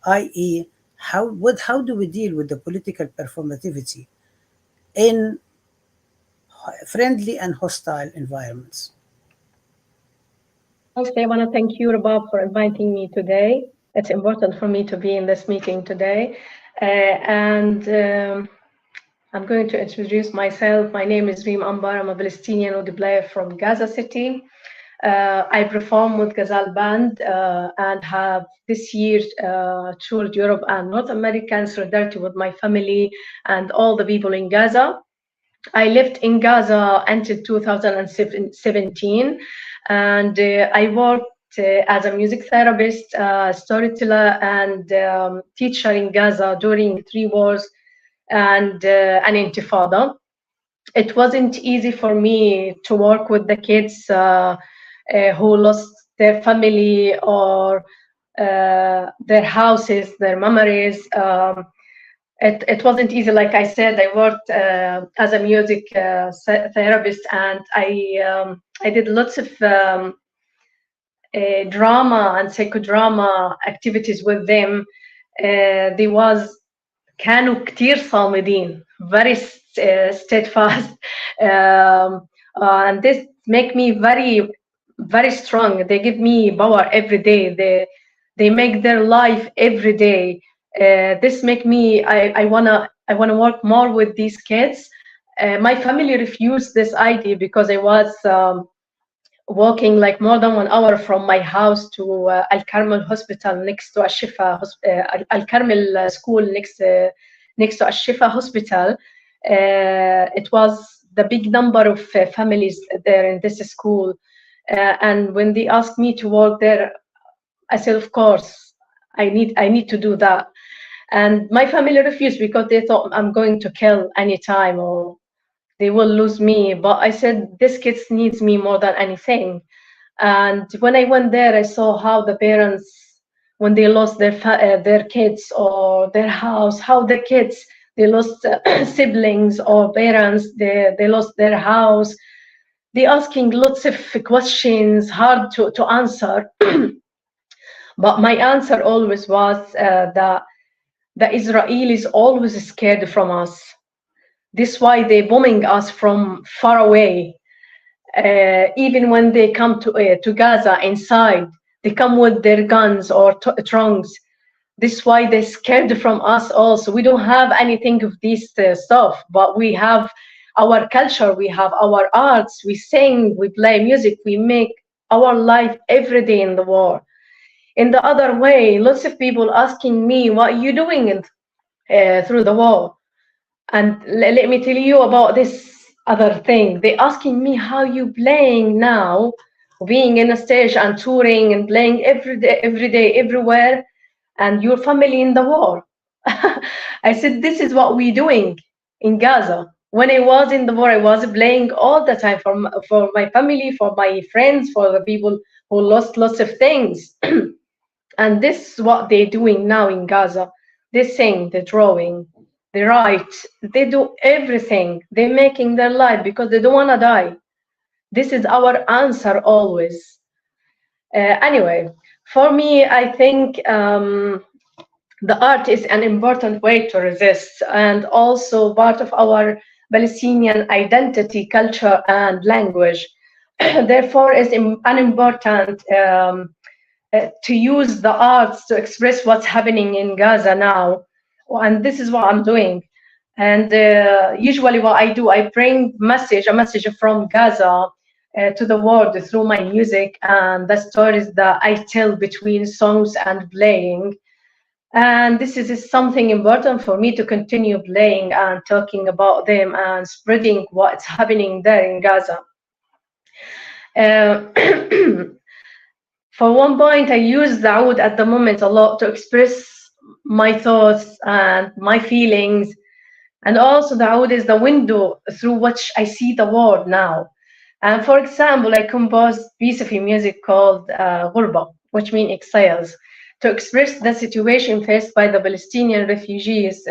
i.e., how do we deal with the political performativity in friendly and hostile environments? Firstly, I want to thank you, Rabab, for inviting me today. It's important for me to be in this meeting today. I'm going to introduce myself. My name is Reem Ambar. I'm a Palestinian Udi player from Gaza City. I perform with Ghazal Band and have this year toured Europe and North America in solidarity with my family and all the people in Gaza. I lived in Gaza until 2017, and I worked as a music therapist, storyteller, and teacher in Gaza during 3 wars and an intifada. It wasn't easy for me to work with the kids who lost their family or their houses, their memories. It wasn't easy. Like I said, I worked as a music therapist, and I did lots of drama and psychodrama activities with them. They was كانوا كتير صامدين, very steadfast, and this make me very, very strong. They give me power every day. They make their life every day. This make me, I wanna work more with these kids. My family refused this idea because I was walking like more than 1 hour from my house to Al Carmel Hospital next to Al-Shifa, Al Carmel School next to Al-Shifa Hospital. It was the big number of families there in this school. And when they asked me to work there, I said, of course, I need to do that. And my family refused because they thought I'm going to kill anytime or they will lose me. But I said, this kid needs me more than anything. And when I went there, I saw how the parents, when they lost their kids or their house, how the kids, they lost siblings or parents, they lost their house. They asking lots of questions, hard to answer. But my answer always was that the Israelis always scared from us. This is why they bombing us from far away. Even when they come to Gaza inside, they come with their guns or trunks. This is why they're scared from us also. We don't have anything of this stuff, but we have our culture, we have our arts, we sing, we play music, we make our life every day in the war. In the other way, lots of people asking me, what are you doing through the war? And let me tell you about this other thing. They asking me, how you playing now, being in a stage and touring and playing every day, everywhere, and your family in the war. I said, this is what we're doing in Gaza. When I was in the war, I was playing all the time for my family, for my friends, for the people who lost lots of things. And this is what they're doing now in Gaza. They sing, they're drawing, they write, they do everything. They're making their life because they don't want to die. This is our answer always. Anyway, for me, I think the art is an important way to resist, and also part of our Palestinian identity, culture, and language. Therefore, it's important to use the arts to express what's happening in Gaza now. And this is what I'm doing. And usually what I do, I bring a message from Gaza to the world through my music and the stories that I tell between songs and playing. And this is something important for me to continue playing and talking about them and spreading what's happening there in Gaza. For one point, I use the oud at the moment a lot to express my thoughts and my feelings. And also the oud is the window through which I see the world now. And for example, I composed a piece of music called Ghurba, which means exiles, to express the situation faced by the Palestinian refugees.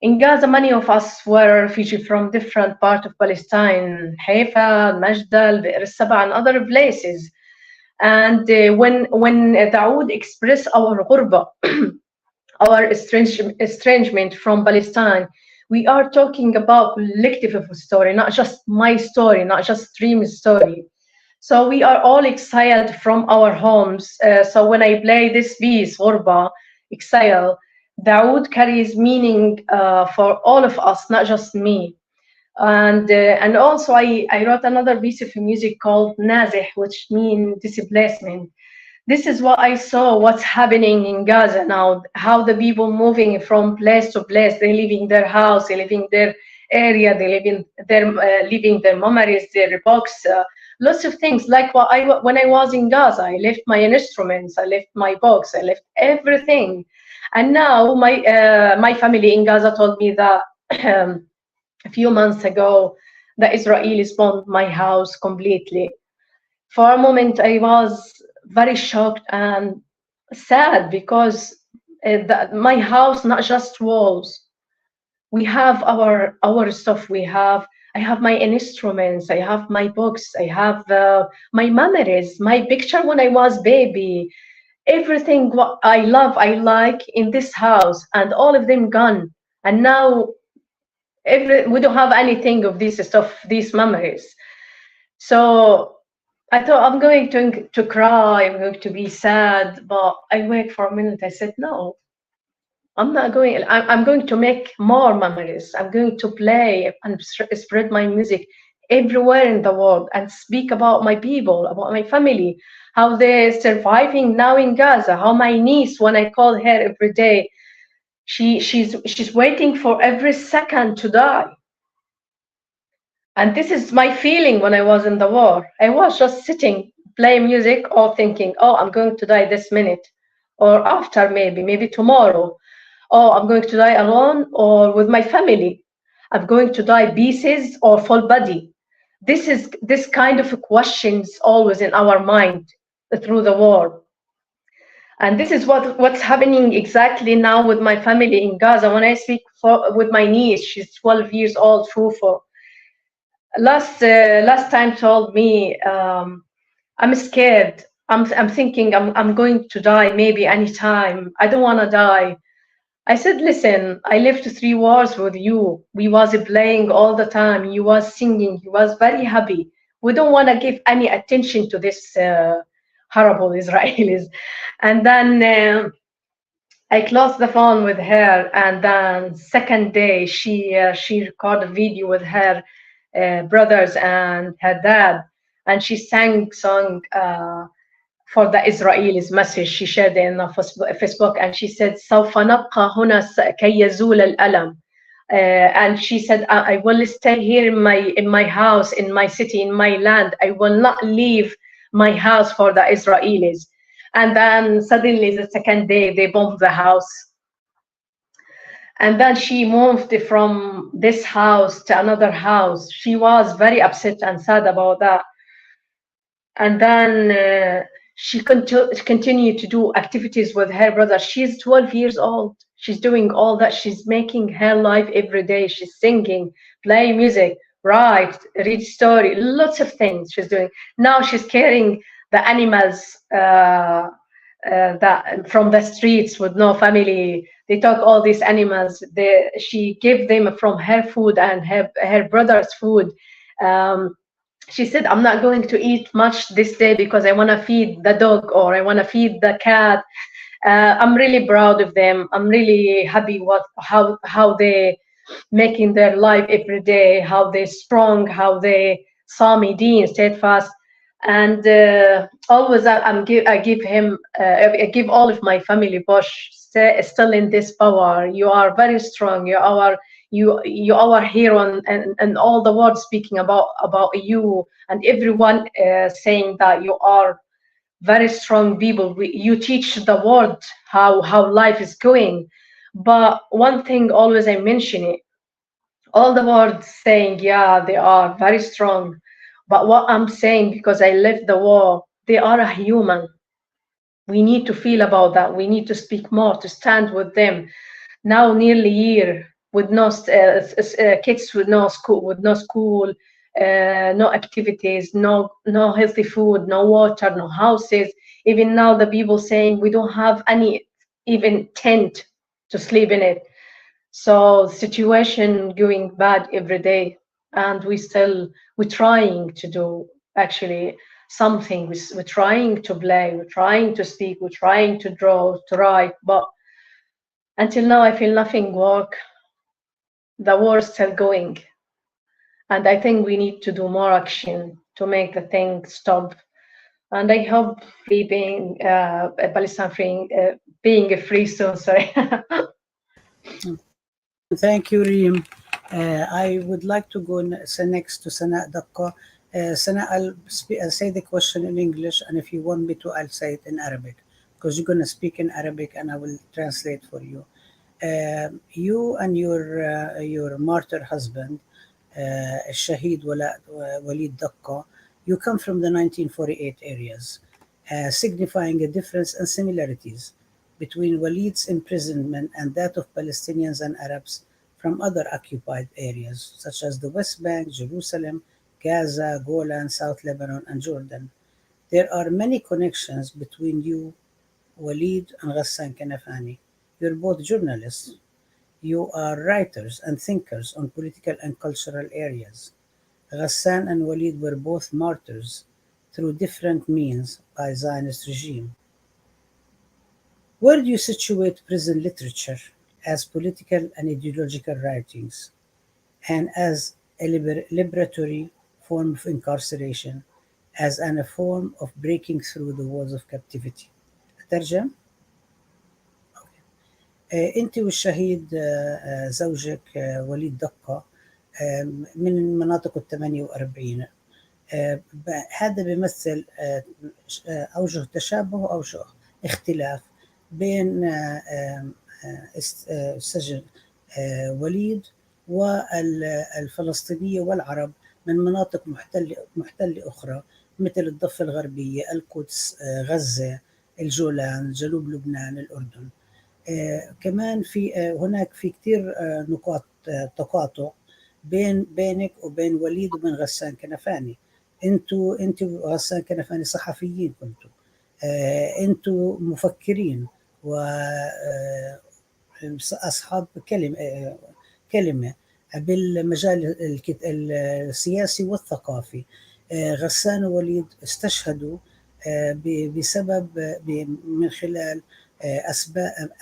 In Gaza, many of us were refugees from different parts of Palestine, Haifa, Najdal, Be'er Saba, and other places. And when the oud express our ghurba, our estrangement from Palestine, we are talking about collective story, not just my story, not just Dream's story. So we are all exiled from our homes. So when I play this piece, Ghurba, exile, the oud carries meaning for all of us, not just me. And also I wrote another piece of music called Nazih, which means displacement. This is what I saw, what's happening in Gaza now, how the people moving from place to place, they're leaving their house, they're leaving their area, they're leaving their memories, their books, lots of things. Like when I was in Gaza, I left my instruments, I left my books, I left everything. And now my family in Gaza told me that a few months ago, the Israelis bombed my house completely. For a moment, I was very shocked and sad because my house, not just walls. We have our stuff. I have my instruments. I have my books. I have my memories, my picture when I was baby. Everything what I love, I like in this house, and all of them gone. And now we don't have anything of this stuff, these memories. So I thought I'm going to cry, I'm going to be sad, but I wait for a minute. I said, no, I'm not going. I'm going to make more memories. I'm going to play and spread my music everywhere in the world and speak about my people, about my family, how they're surviving now in Gaza, how my niece, when I call her every day, she's waiting for every second to die. And this is my feeling when I was in the war. I was just sitting, playing music, or thinking, oh, I'm going to die this minute, or after maybe tomorrow. Oh, I'm going to die alone or with my family. I'm going to die pieces or full body. This kind of questions always in our mind through the war. And this is what's happening exactly now with my family in Gaza. When I speak with my niece, she's 12 years old, Fufu. Last time told me, I'm scared. I'm thinking I'm going to die maybe anytime. I don't want to die. I said, listen, I lived 3 wars with you. We was playing all the time. You was singing. You was very happy. We don't want to give any attention to this horrible Israelis. And then I closed the phone with her, and then second day she recorded a video with her brothers and her dad, and she sang song for the Israelis message. She shared it in Facebook, and she said سوف نبقى هنا كي يزول الألم. And she said, I will stay here in my house, in my city, in my land. I will not leave my house for the Israelis. And then suddenly the second day they bombed the house. And then she moved from this house to another house. She was very upset and sad about that. And then she continued to do activities with her brother. She's 12 years old. She's doing all that. She's making her life every day. She's singing, playing music, write, read story, lots of things she's doing. Now she's carrying the animals that from the streets with no family. They took all these animals. She gave them from her food and her brother's food. She said, I'm not going to eat much this day because I want to feed the dog or I want to feed the cat. I'm really proud of them. I'm really happy how they making their life every day, how they strong, how they samidin, steadfast. And always I give all of my family push, still in this power. You are very strong. You are our hero, and all the world speaking about you, and everyone saying that you are very strong people. You teach the world how life is going. But one thing always I mention it, all the world saying, yeah, they are very strong. But what I'm saying, because I lived the war, they are a human. We need to feel about that. We need to speak more, to stand with them. Now nearly a year with no kids with no school, no activities, no healthy food, no water, no houses. Even now the people saying we don't have any even tent to sleep in it. So the situation going bad every day, and we're trying to do actually something. We're trying to play, we're trying to speak, we're trying to draw, to write, but until now I feel nothing work. The war is still going, and I think we need to do more action to make the thing stop. And I hope being Palestine free, being free soon. Sorry. Thank you, Reem. I would like to go next to Sana Dakka. Sana, I'll say the question in English, and if you want me to, I'll say it in Arabic, because you're going to speak in Arabic and I will translate for you. You and your martyr husband, Shahid Walid Dakka, you come from the 1948 areas, signifying a difference and similarities between Walid's imprisonment and that of Palestinians and Arabs from other occupied areas, such as the West Bank, Jerusalem, Gaza, Golan, South Lebanon, and Jordan. There are many connections between you, Walid, and Ghassan Kanfani. You're both journalists. You are writers and thinkers on political and cultural areas. Ghassan and Walid were both martyrs through different means by Zionist regime. Where do you situate prison literature as political and ideological writings, and as a liberatory form of incarceration, as a form of breaking through the walls of captivity? أترجم؟ أنت والشهيد زوجك وليد دقة من مناطق 48. هذا بيمثل أوجه تشابه وأوجه اختلاف بين سجن وليد والفلسطينية والعرب من مناطق محتلة أخرى مثل الضفة الغربية، القدس، غزة، الجولان، جنوب لبنان، الأردن. كمان هناك في كتير نقاط تقاطع بينك وبين وليد وبين غسان كنفاني. انتوا وغسان كنفاني صحفيين كنتوا، انتوا مفكرين واصحاب كلمة بالمجال السياسي والثقافي. غسان ووليد استشهدوا بسبب من خلال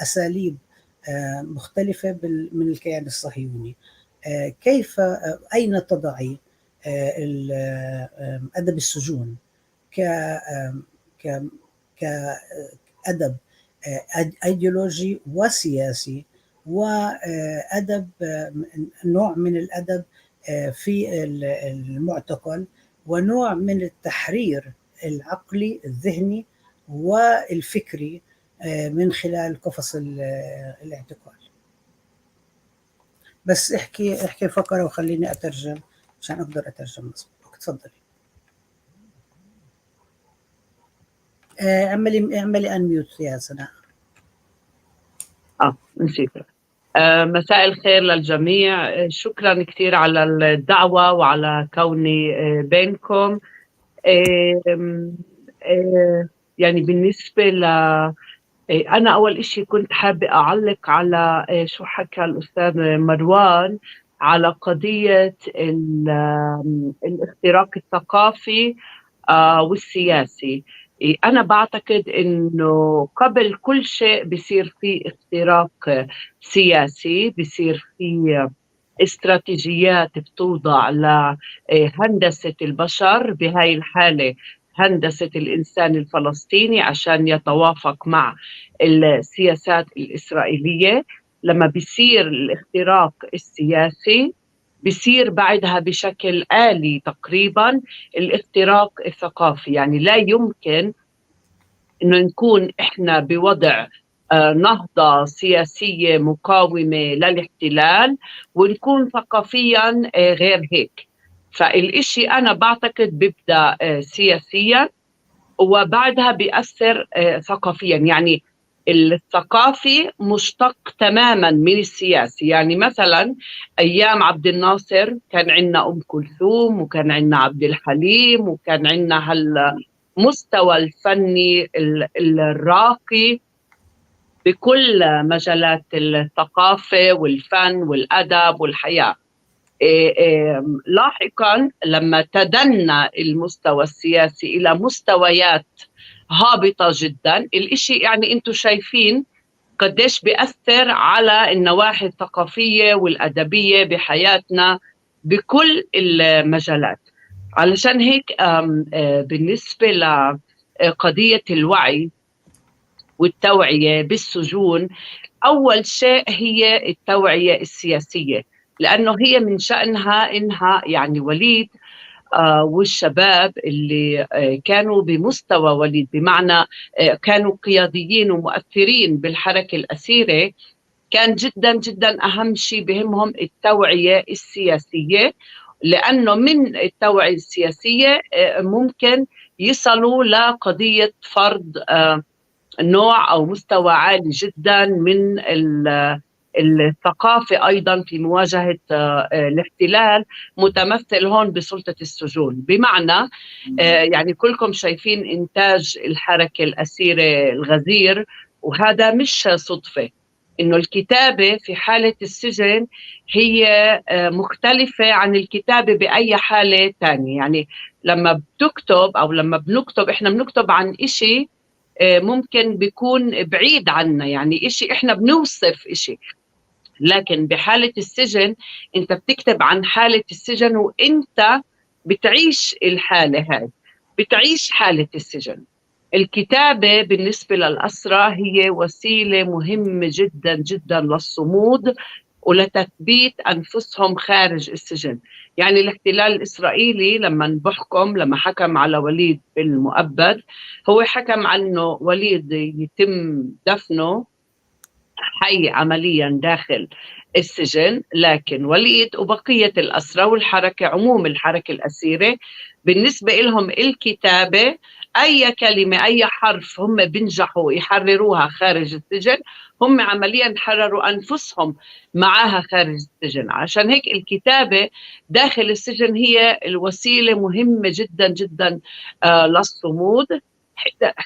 أساليب مختلفة من الكيان الصهيوني. كيف أين تضعي أدب السجون كأدب أيديولوجي وسياسي، وأدب نوع من الأدب في المعتقل، ونوع من التحرير العقلي الذهني والفكري من خلال قفص الاعتقال؟ بس احكي فقرة وخليني أترجم عشان أقدر أترجم مظبوط. تفضلي. اعملي انميوت يا سناء. نسيت. مساء الخير للجميع، شكرا كثير على الدعوة وعلى كوني بينكم. يعني بالنسبة أنا أول إشي كنت حابة أعلق على شو حكى الأستاذ مروان على قضية الاختراق الثقافي والسياسي. أنا بعتقد إنه قبل كل شيء بيصير في اختراق سياسي، بيصير في استراتيجيات بتوضع لهندسة البشر، بهاي الحالة هندسة الإنسان الفلسطيني عشان يتوافق مع السياسات الإسرائيلية. لما بيصير الاختراق السياسي بيصير بعدها بشكل آلي تقريبا الاختراق الثقافي. يعني لا يمكن إنه نكون إحنا بوضع نهضة سياسية مقاومة للاحتلال ونكون ثقافيا غير هيك. فالإشي أنا بعتقد بيبدأ سياسيا وبعدها بيأثر ثقافيا. يعني الثقافي مشتق تماما من السياسي. يعني مثلا أيام عبد الناصر كان عندنا أم كلثوم وكان عندنا عبد الحليم وكان عندنا هالمستوى الفني الراقي بكل مجالات الثقافة والفن والأدب والحياة. لاحقا لما تدنى المستوى السياسي إلى مستويات هابطة جدا، الإشي يعني أنتم شايفين قديش بيأثر على النواحي الثقافية والأدبية بحياتنا بكل المجالات. علشان هيك بالنسبة لقضية الوعي والتوعية بالسجون، أول شيء هي التوعية السياسية، لأنه هي من شأنها إنها يعني وليد والشباب اللي كانوا بمستوى وليد، بمعنى كانوا قياديين ومؤثرين بالحركة الأسيرة، كان جدا جدا أهم شيء بهمهم التوعية السياسية، لأنه من التوعية السياسية ممكن يصلوا لقضية فرض نوع أو مستوى عالي جدا من الثقافة أيضا في مواجهة الاحتلال، متمثل هون بسلطة السجون. بمعنى يعني كلكم شايفين إنتاج الحركة الأسيرة الغزير، وهذا مش صدفة إنه الكتابة في حالة السجن هي مختلفة عن الكتابة بأي حالة تانية. يعني لما بتكتب أو لما بنكتب إحنا بنكتب عن إشي ممكن بيكون بعيد عنا، يعني إشي إحنا بنوصف إشي، لكن بحالة السجن أنت بتكتب عن حالة السجن وأنت بتعيش الحالة هاي، بتعيش حالة السجن. الكتابة بالنسبة للأسرى هي وسيلة مهمة جدا جدا للصمود ولتثبيت أنفسهم خارج السجن. يعني الاحتلال الإسرائيلي لما حكم على وليد بالمؤبد، هو حكم عنه وليد يتم دفنه حي عمليا داخل السجن، لكن وليد وبقية الأسرى والحركة عموم الحركة الأسيرة بالنسبة لهم الكتابة أي كلمة أي حرف هم بينجحوا يحرروها خارج السجن، هم عمليا حرروا أنفسهم معها خارج السجن. عشان هيك الكتابة داخل السجن هي الوسيلة مهمة جدا جدا للصمود،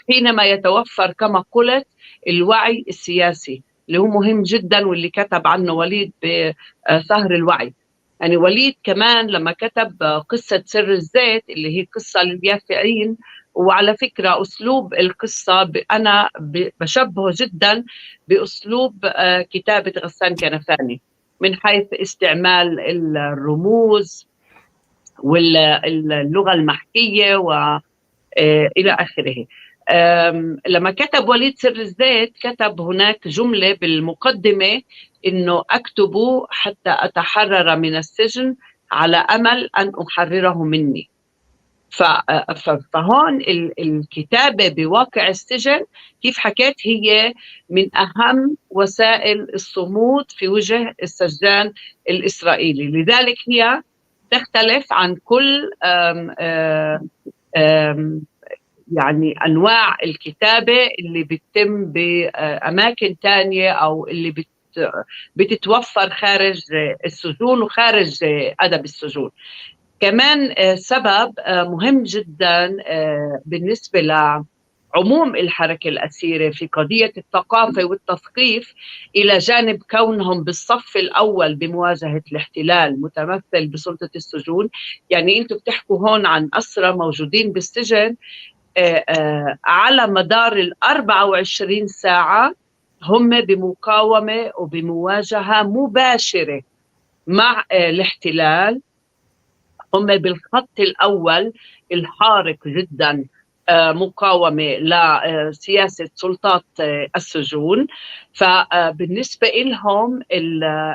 حينما يتوفر كما قلت الوعي السياسي اللي هو مهم جدا، واللي كتب عنه وليد بسهر الوعي. يعني وليد كمان لما كتب قصة سر الزيت اللي هي قصة لليافعين وعلى فكرة أسلوب القصة أنا بشبهه جدا بأسلوب كتابة غسان كنفاني من حيث استعمال الرموز واللغة المحكية وإلى آخره. لما كتب وليد سر الزيت كتب هناك جملة بالمقدمة إنه أكتب حتى أتحرر من السجن على أمل أن أحرره مني. فهون الكتابة بواقع السجن كيف حكيت هي من أهم وسائل الصمود في وجه السجان الإسرائيلي، لذلك هي تختلف عن كل يعني أنواع الكتابة اللي بتتم بأماكن تانية أو اللي بتتوفر خارج السجون وخارج أدب السجون. كمان سبب مهم جدا بالنسبة لعموم الحركة الأسيرة في قضية الثقافة والتثقيف، إلى جانب كونهم بالصف الأول بمواجهة الاحتلال متمثل بسلطة السجون. يعني أنتم بتحكوا هون عن أسرى موجودين بالسجن على مدار 24 ساعة هم بمقاومة وبمواجهة مباشرة مع الاحتلال، هم بالخط الأول الحارق جدا مقاومة لسياسة سلطات السجون. فبالنسبة لهم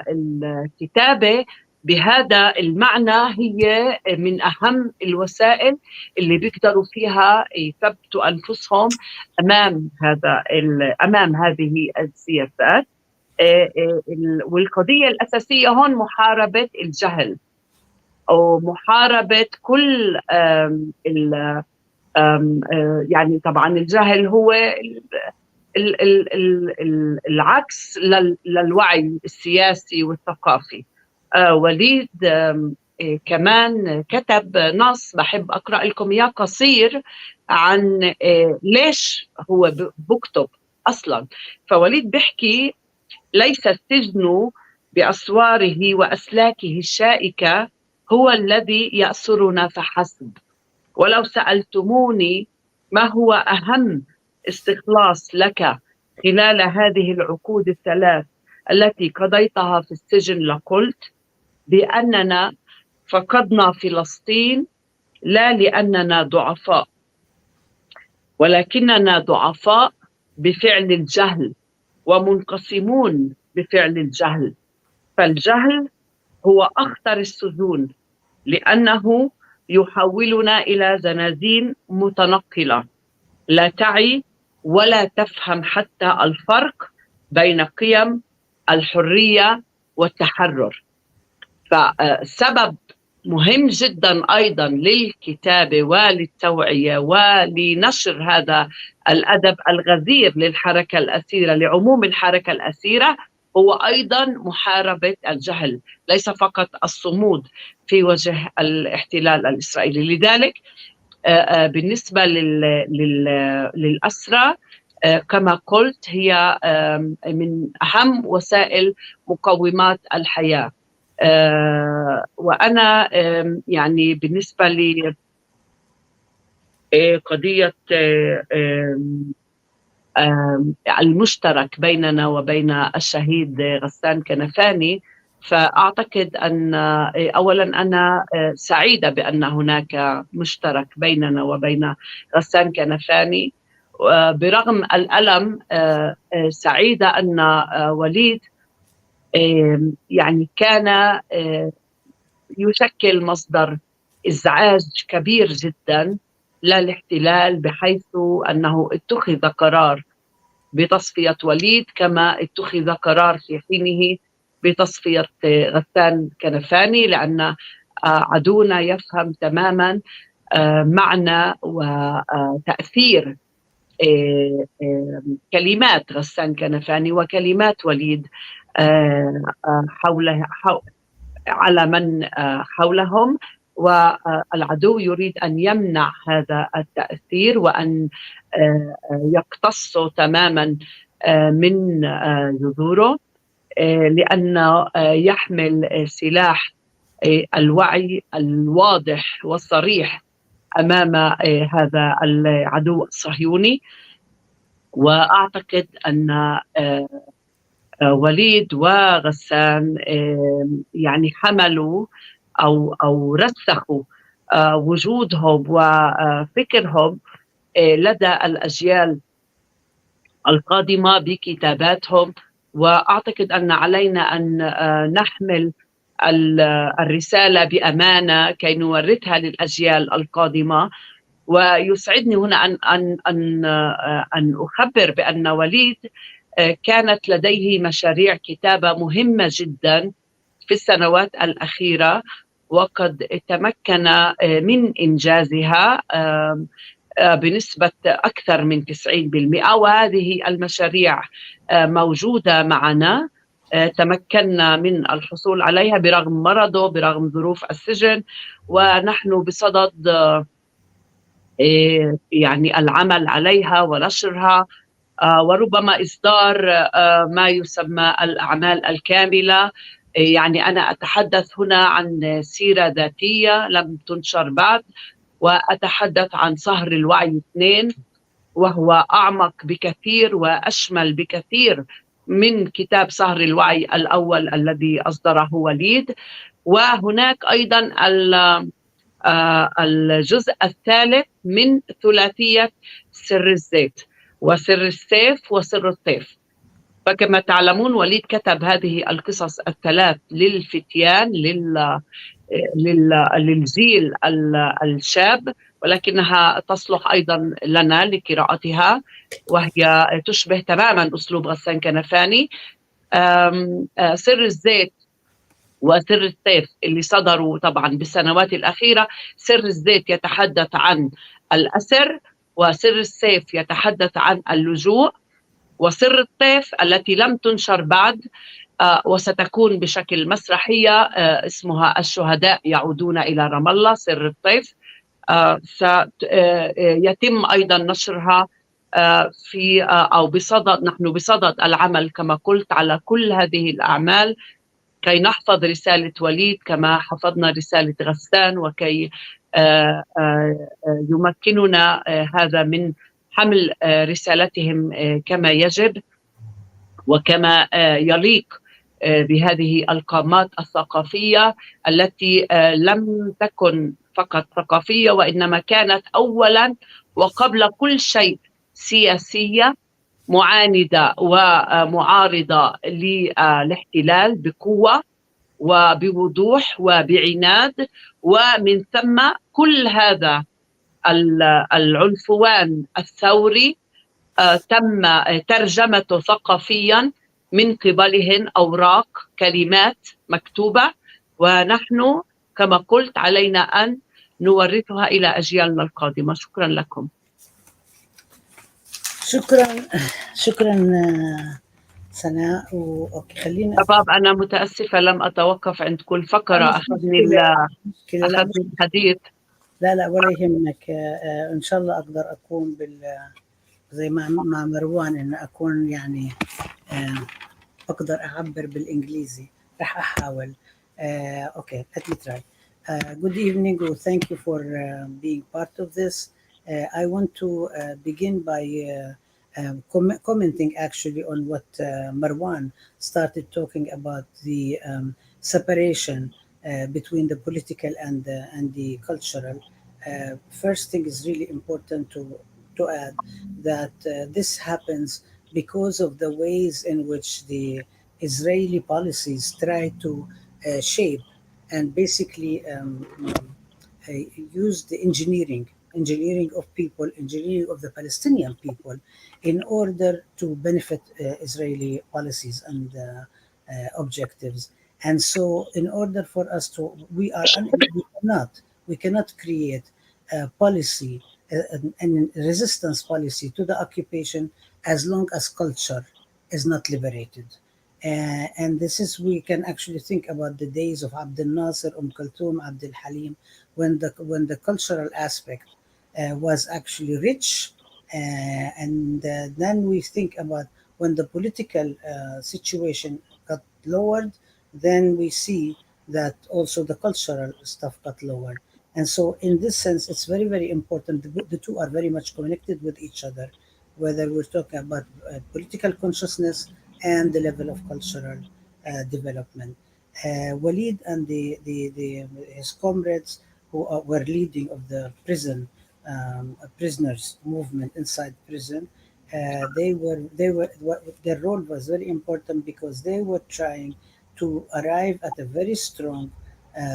الكتابة بهذا المعنى هي من أهم الوسائل اللي بيقدروا فيها يثبتوا أنفسهم أمام هذه السياسات. والقضية الأساسية هون محاربة الجهل ومحاربة كل يعني طبعا الجهل هو العكس للوعي السياسي والثقافي. وليد كمان كتب نص بحب أقرأ لكم إياه قصير عن ليش هو بكتب أصلا. فوليد بيحكي: ليس السجن بأسواره وأسلاكه الشائكة هو الذي يأسرنا فحسب، ولو سألتموني ما هو أهم استخلاص لك خلال هذه العقود الثلاث التي قضيتها في السجن لقلت بأننا فقدنا فلسطين لا لأننا ضعفاء، ولكننا ضعفاء بفعل الجهل ومنقسمون بفعل الجهل. فالجهل هو أخطر السجون لأنه يحولنا إلى زنازين متنقلة لا تعي ولا تفهم حتى الفرق بين قيم الحرية والتحرر. فسبب مهم جدا أيضا للكتابة وللتوعية ولنشر هذا الأدب الغزير للحركة الأسيرة، لعموم الحركة الأسيرة، هو أيضا محاربة الجهل، ليس فقط الصمود في وجه الاحتلال الإسرائيلي. لذلك بالنسبة للأسرى كما قلت هي من أهم وسائل مقومات الحياة. وأنا يعني بالنسبة لقضية المشترك بيننا وبين الشهيد غسان كنفاني، فأعتقد أن أولا أنا سعيدة بأن هناك مشترك بيننا وبين غسان كنفاني، برغم الألم سعيدة أن وليد يعني كان يشكل مصدر إزعاج كبير جدا للاحتلال، بحيث أنه اتخذ قرار بتصفية وليد كما اتخذ قرار في حينه بتصفية غسان كنفاني، لأن عدونا يفهم تماما معنى وتأثير كلمات غسان كنفاني وكلمات وليد على من حولهم، والعدو يريد أن يمنع هذا التأثير وأن يقتص تماما من جذوره، لأنه يحمل سلاح الوعي الواضح والصريح أمام هذا العدو الصهيوني. وأعتقد أن وليد وغسان يعني حملوا أو رسخوا وجودهم وفكرهم لدى الأجيال القادمة بكتاباتهم. وأعتقد أن علينا أن نحمل الرسالة بأمانة كي نورثها للأجيال القادمة. ويسعدني هنا أن أخبر بأن وليد كانت لديه مشاريع كتابة مهمة جدا في السنوات الأخيرة، وقد تمكن من إنجازها بنسبة أكثر من 90%. وهذه المشاريع موجودة معنا، تمكنا من الحصول عليها برغم مرضه، برغم ظروف السجن، ونحن بصدد يعني العمل عليها ونشرها، وربما إصدار ما يسمى الأعمال الكاملة. يعني أنا أتحدث هنا عن سيرة ذاتية لم تنشر بعد، وأتحدث عن صهر الوعي 2، وهو أعمق بكثير وأشمل بكثير من كتاب صهر الوعي الأول الذي أصدره وليد. وهناك أيضا الجزء الثالث من ثلاثية سر الزيت وسر السيف وسر الطيف. فكما تعلمون وليد كتب هذه القصص الثلاث للفتيان، للجيل الشاب، ولكنها تصلح أيضا لنا لقراءتها، وهي تشبه تماما أسلوب غسان كنفاني. سر الزيت وسر السيف اللي صدروا طبعا بالسنوات الأخيرة، سر الزيت يتحدث عن الأسر، وسر السيف يتحدث عن اللجوء، وسر الطيف التي لم تنشر بعد وستكون بشكل مسرحية اسمها الشهداء يعودون إلى رام الله. سر الطيف سيتم أيضا نشرها في أو بصدد، نحن بصدد العمل كما قلت على كل هذه الأعمال كي نحفظ رسالة وليد كما حفظنا رسالة غسان، وكي يمكننا هذا من حمل رسالتهم كما يجب وكما يليق بهذه القامات الثقافية التي لم تكن فقط ثقافية، وإنما كانت أولا وقبل كل شيء سياسية، معاندة ومعارضة للاحتلال بقوة وبوضوح وبعناد. ومن ثم كل هذا العنفوان الثوري تم ترجمته ثقافيا من قبلهن، أوراق كلمات مكتوبة، ونحن كما قلت علينا أن نورثها إلى أجيالنا القادمة. شكرا لكم. شكرا سناء. اوكي خلينا شباب، أنا متأسفة لم أتوقف عند كل فقرة، أخذني الحديث. لا ولا يهمك. إن شاء الله أقدر أكون زي مع مروان، إن أكون يعني أقدر أعبر بالإنجليزي. رح أحاول. Okay, let me try. Good evening, and thank you for being part of this. I want to begin by commenting actually on what Marwan started talking about, the separation between the political and the cultural. First thing is really important to add that this happens because of the ways in which the Israeli policies try to shape and basically use the engineering of people, engineering of the Palestinian people, in order to benefit Israeli policies and objectives. And so in order for us to, we cannot create a policy, a resistance policy to the occupation as long as culture is not liberated. And this is, we can actually think about the days of Abdel Nasser, Kulthum, Abdel Halim, when the cultural aspect was actually rich, and then we think about when the political situation got lowered, then we see that also the cultural stuff got lowered. And so, in this sense, it's very, very important. The two are very much connected with each other, whether we're talking about political consciousness and the level of cultural development. Walid and his comrades who were leading of the prisoners movement inside prison. Their role was very important because they were trying to arrive at a very strong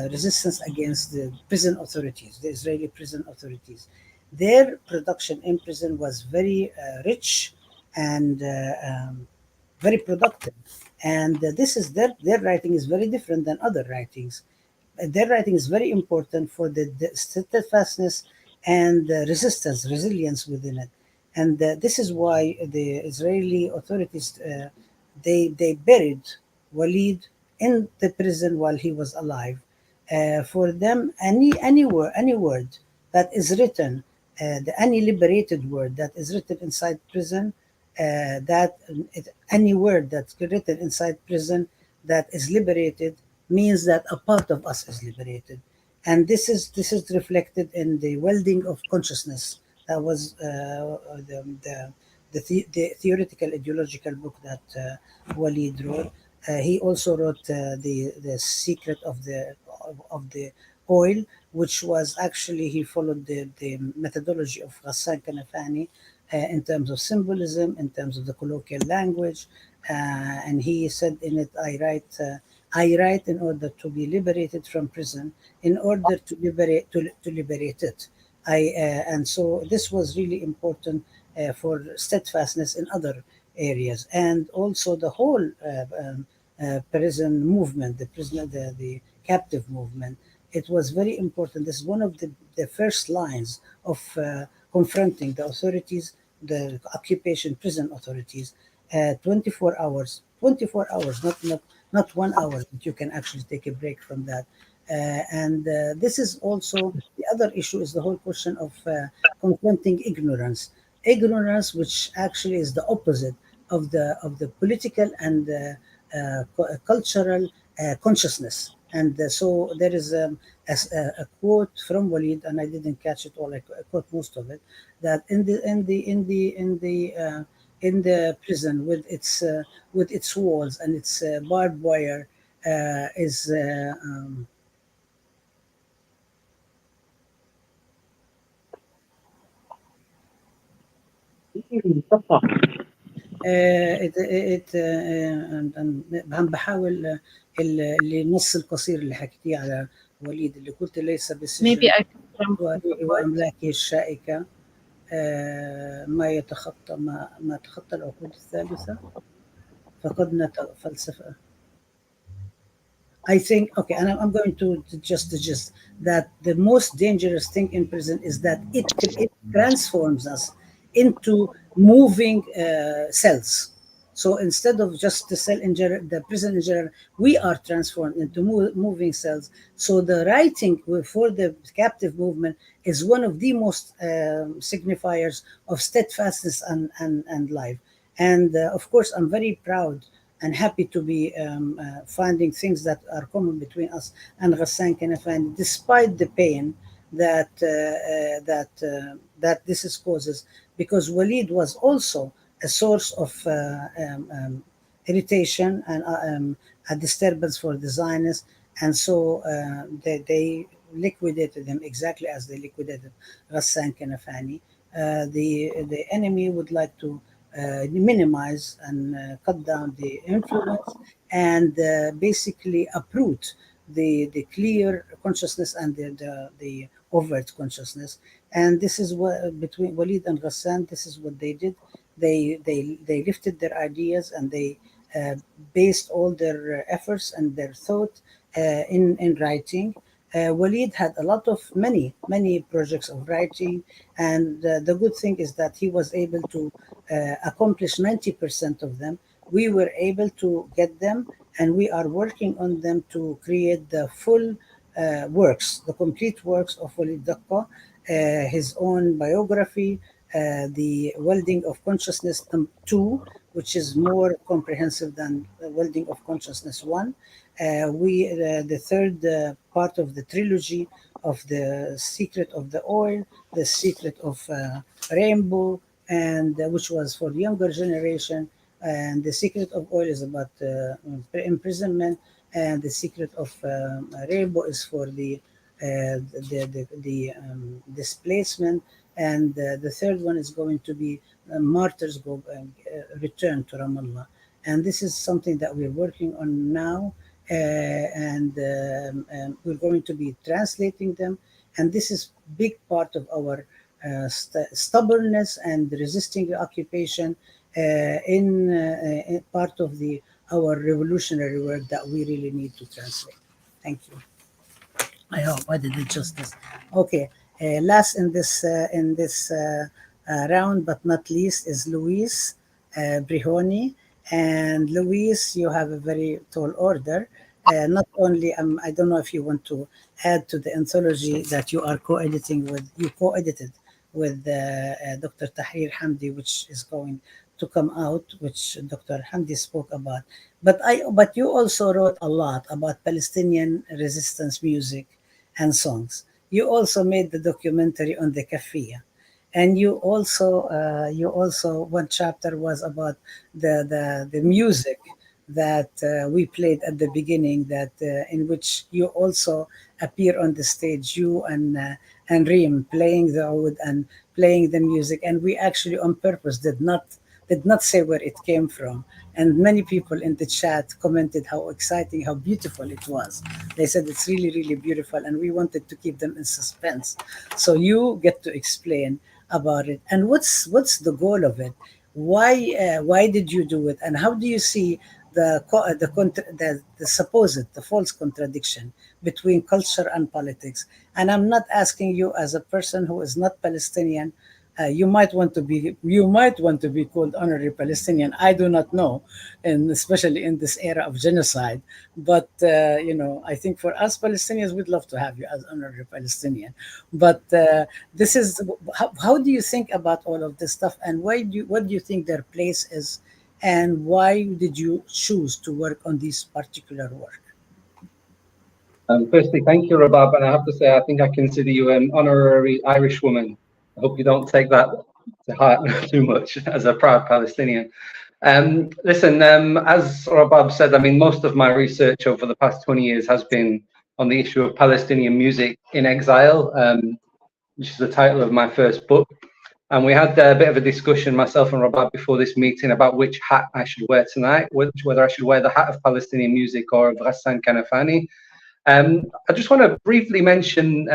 resistance against the prison authorities, the Israeli prison authorities. Their production in prison was very rich and very productive. And this is their writing is very different than other writings. Their writing is very important for the steadfastness and resilience within it. And this is why the Israeli authorities they buried Walid in the prison while he was alive. For them, any word that is written, any liberated word that is written inside prison, any word that's written inside prison that is liberated means that a part of us is liberated, and this is reflected in the welding of consciousness. That was the theoretical ideological book that Walid wrote. He also wrote the secret of the oil, which was actually he followed the methodology of Ghassan Kanfani in terms of symbolism, in terms of the colloquial language, and he said in it, I write in order to be liberated from prison, in order to liberate it. And so this was really important for steadfastness in other areas, and also the whole prison movement, the captive movement. It was very important. This is one of the first lines of confronting the authorities, the occupation prison authorities. 24 hours, not 1 hour that you can actually take a break from that. And this is also the other issue is the whole question of confronting ignorance, which actually is the opposite of the political and cultural consciousness. And so there is a quote from Walid, and I didn't catch it all. I caught most of it. That in the prison with its walls and its barbed wire is عم بحاول النص القصير اللي حكيتيه على وليد اللي قلت ليس بالسجن Maybe I can وأملاكه الشائكة ما تخطى العقود الثالثة فقدنا فلسفة. I think, okay, and I'm going to just suggest that the most dangerous thing in prison is that it transforms us into moving cells. So instead of just the cell in general, the prison in general, we are transformed into moving cells. So the writing for the captive movement is one of the most signifiers of steadfastness and life. And of course, I'm very proud and happy to be finding things that are common between us and Ghassan Kanfani, despite the pain that this is causes, because Walid was also a source of irritation and a disturbance for the Zionists, and so they liquidated him exactly as they liquidated Ghassan Kanfani. The enemy would like to minimize and cut down the influence and basically uproot the clear consciousness and the overt consciousness. And this is what between Walid and Ghassan, this is what they did. They lifted their ideas and they based all their efforts and their thought in writing. Walid had a lot of many projects of writing, and the good thing is that he was able to accomplish 90% of them. We were able to get them, and we are working on them to create the full works, the complete works of Walid Daqqa, his own biography, the welding of consciousness 2, which is more comprehensive than the welding of consciousness 1. The third part of the trilogy of the secret of the oil, the secret of rainbow, and which was for the younger generation. And the secret of oil is about imprisonment, and the secret of rainbow is for the displacement. And the third one is going to be martyrs go return to Ramallah. And this is something that we're working on now, and we're going to be translating them. And this is big part of our stubbornness and resisting the occupation in part of our revolutionary work that we really need to translate. Thank you. I hope I did it justice. Okay, last in this round, but not least, is Luis Brihoni. And Luis, you have a very tall order. Not only, I don't know if you want to add to the anthology that you are co-edited with Dr. Tahrir Hamdi, which is going to come out, which Dr. Hamdi spoke about. But you also wrote a lot about Palestinian resistance music and songs. You also made the documentary on the Kafia, and you also one chapter was about the music that we played at the beginning, that in which you also appear on the stage, you and Reem playing the oud and playing the music, and we actually on purpose did not say where it came from. And many people in the chat commented how exciting, how beautiful it was. They said it's really, really beautiful, and we wanted to keep them in suspense. So you get to explain about it, and what's the goal of it? Why did you do it, and how do you see the false contradiction between culture and politics? And I'm not asking you as a person who is not Palestinian. You might want to be called honorary Palestinian. I do not know, and especially in this era of genocide. But I think for us Palestinians, we'd love to have you as honorary Palestinian. But this is how do you think about all of this stuff, and what do you think their place is, and why did you choose to work on this particular work? Firstly, thank you, Rabab, and I have to say I think I consider you an honorary Irish woman. I hope you don't take that to heart too much as a proud Palestinian. Listen, as Rabab said, I mean, most of my research over the past 20 years has been on the issue of Palestinian music in exile, which is the title of my first book. And we had a bit of a discussion, myself and Rabab, before this meeting about which hat I should wear tonight, whether I should wear the hat of Palestinian music or of Ghassan Kanfani. I just want to briefly mention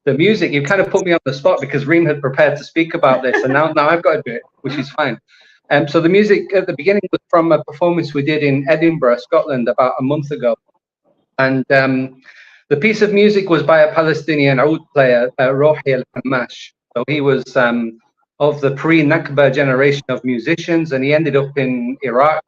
the music. You kind of put me on the spot because Reem had prepared to speak about this, and now I've got to do it, which is fine. So the music at the beginning was from a performance we did in Edinburgh, Scotland, about a month ago. And the piece of music was by a Palestinian oud player, Rohi al-Hamash. So he was of the pre-Nakba generation of musicians, and he ended up in Iraq.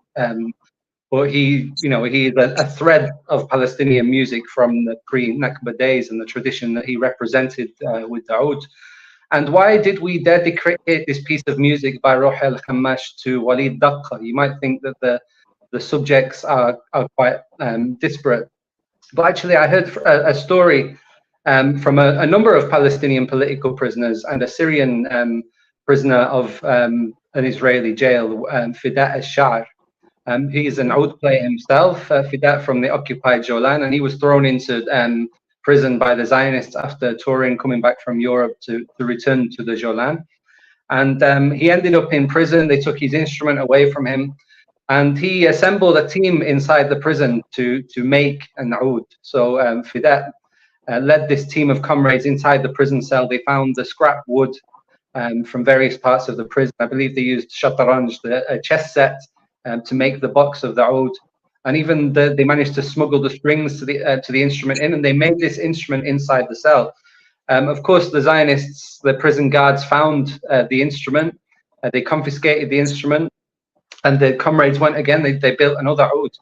But he is a thread of Palestinian music from the pre-Nakba days and the tradition that he represented with the oud. And why did we dedicate this piece of music by Rohi al-Hamash to Walid Daqqa? You might think that the subjects are quite disparate. But actually, I heard a story from a number of Palestinian political prisoners and a Syrian prisoner of an Israeli jail, Fidat al-Sha'ar. He is an oud player himself, Fidat from the occupied Jolan, and he was thrown into prison by the Zionists after touring, coming back from Europe to return to the Jolan. And he ended up in prison. They took his instrument away from him, and he assembled a team inside the prison to make an oud. So Fidat led this team of comrades inside the prison cell. They found the scrap wood from various parts of the prison. I believe they used shataranj, a chess set, to make the box of the oud, and even they managed to smuggle the strings to the instrument in, and they made this instrument inside the cell. Of course, the Zionists, the prison guards, found the instrument. They confiscated the instrument, and the comrades went again. They built another oud.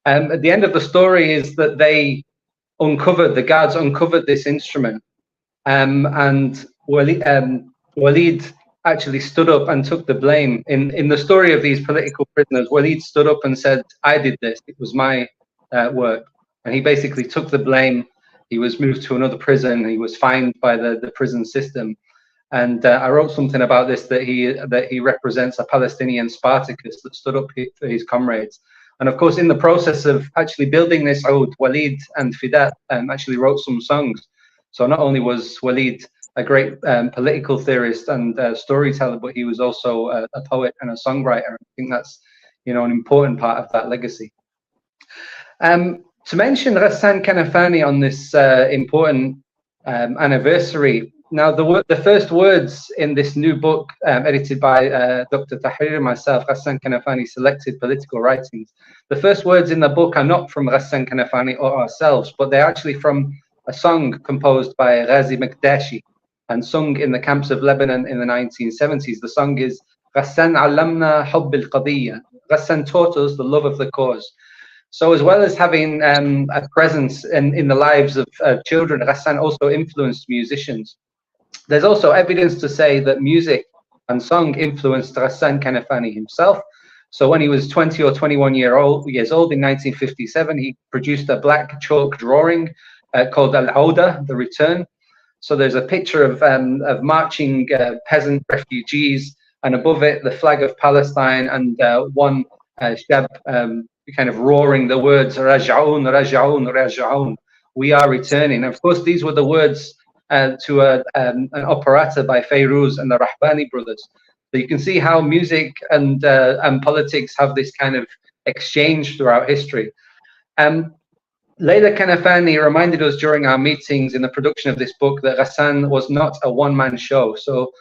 At the end of the story is that the guards uncovered this instrument, and Walid actually stood up and took the blame. In the story of these political prisoners, Walid stood up and said, I did this, it was my work. And he basically took the blame. He was moved to another prison. He was fined by the prison system. And I wrote something about this, that he represents a Palestinian Spartacus that stood up for his comrades. And of course, in the process of actually building this ode, Walid and Fidat actually wrote some songs. So not only was Walid a great political theorist and storyteller, but he was also a poet and a songwriter. I think that's, you know, an important part of that legacy. To mention Ghassan Kanfani on this important anniversary. Now, the first words in this new book, edited by Dr. Tahrir and myself, Ghassan Kanfani Selected Political Writings. The first words in the book are not from Ghassan Kanfani or ourselves, but they're actually from a song composed by Ghazi Makdashi and sung in the camps of Lebanon in the 1970s. The song is Ghassan Allamna Hubb al-Qadiyya. Ghassan taught us the love of the cause. So as well as having a presence in the lives of children, Ghassan also influenced musicians. There's also evidence to say that music and song influenced Ghassan Kanfani himself. So when he was 20 or 21 years old in 1957, he produced a black chalk drawing called Al-Auda, the Return. So there's a picture of marching peasant refugees, and above it the flag of Palestine, and one shab kind of roaring the words Raj'un, Raj'un, Raj'un, we are returning. And of course, these were the words to an operetta by Fairuz and the Rahbani brothers. So you can see how music and politics have this kind of exchange throughout history. Layla Kanafani reminded us during our meetings in the production of this book that Ghassan was not a one-man show. So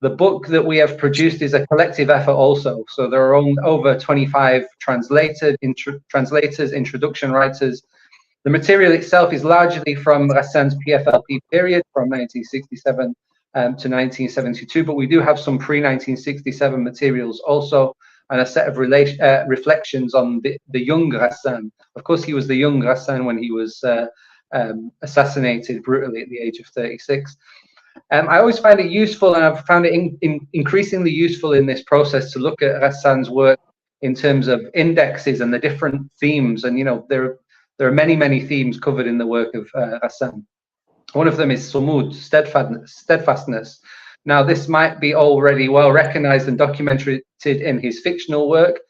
the book that we have produced is a collective effort also. So there are over 25 translators, introduction writers. The material itself is largely from Ghassan's PFLP period from 1967 to 1972, but we do have some pre-1967 materials also, and a set of reflections on the young Ghassan. Of course, he was the young Ghassan when he was assassinated brutally at the age of 36. I always find it useful, and I've found it increasingly useful in this process, to look at Ghassan's work in terms of indexes and the different themes. And, you know, there are many, many themes covered in the work of Ghassan. One of them is sumud, steadfastness. Now, this might be already well recognized and documented in his fictional work,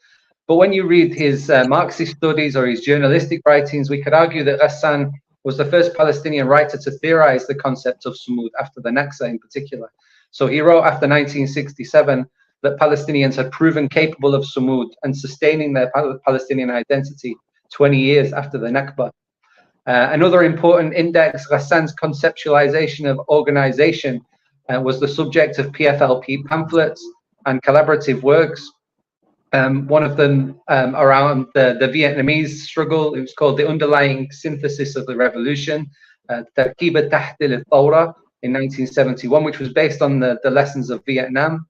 but when you read his Marxist studies or his journalistic writings, we could argue that Ghassan was the first Palestinian writer to theorize the concept of sumud after the Nakba in particular. So he wrote after 1967 that Palestinians had proven capable of sumud and sustaining their Palestinian identity 20 years after the Nakba. Another important index, Ghassan's conceptualization of organization, was the subject of PFLP pamphlets and collaborative works. One of them around the Vietnamese struggle. It was called The Underlying Synthesis of the Revolution, Tarkiba Taht al-Thawra in 1971, which was based on the lessons of Vietnam.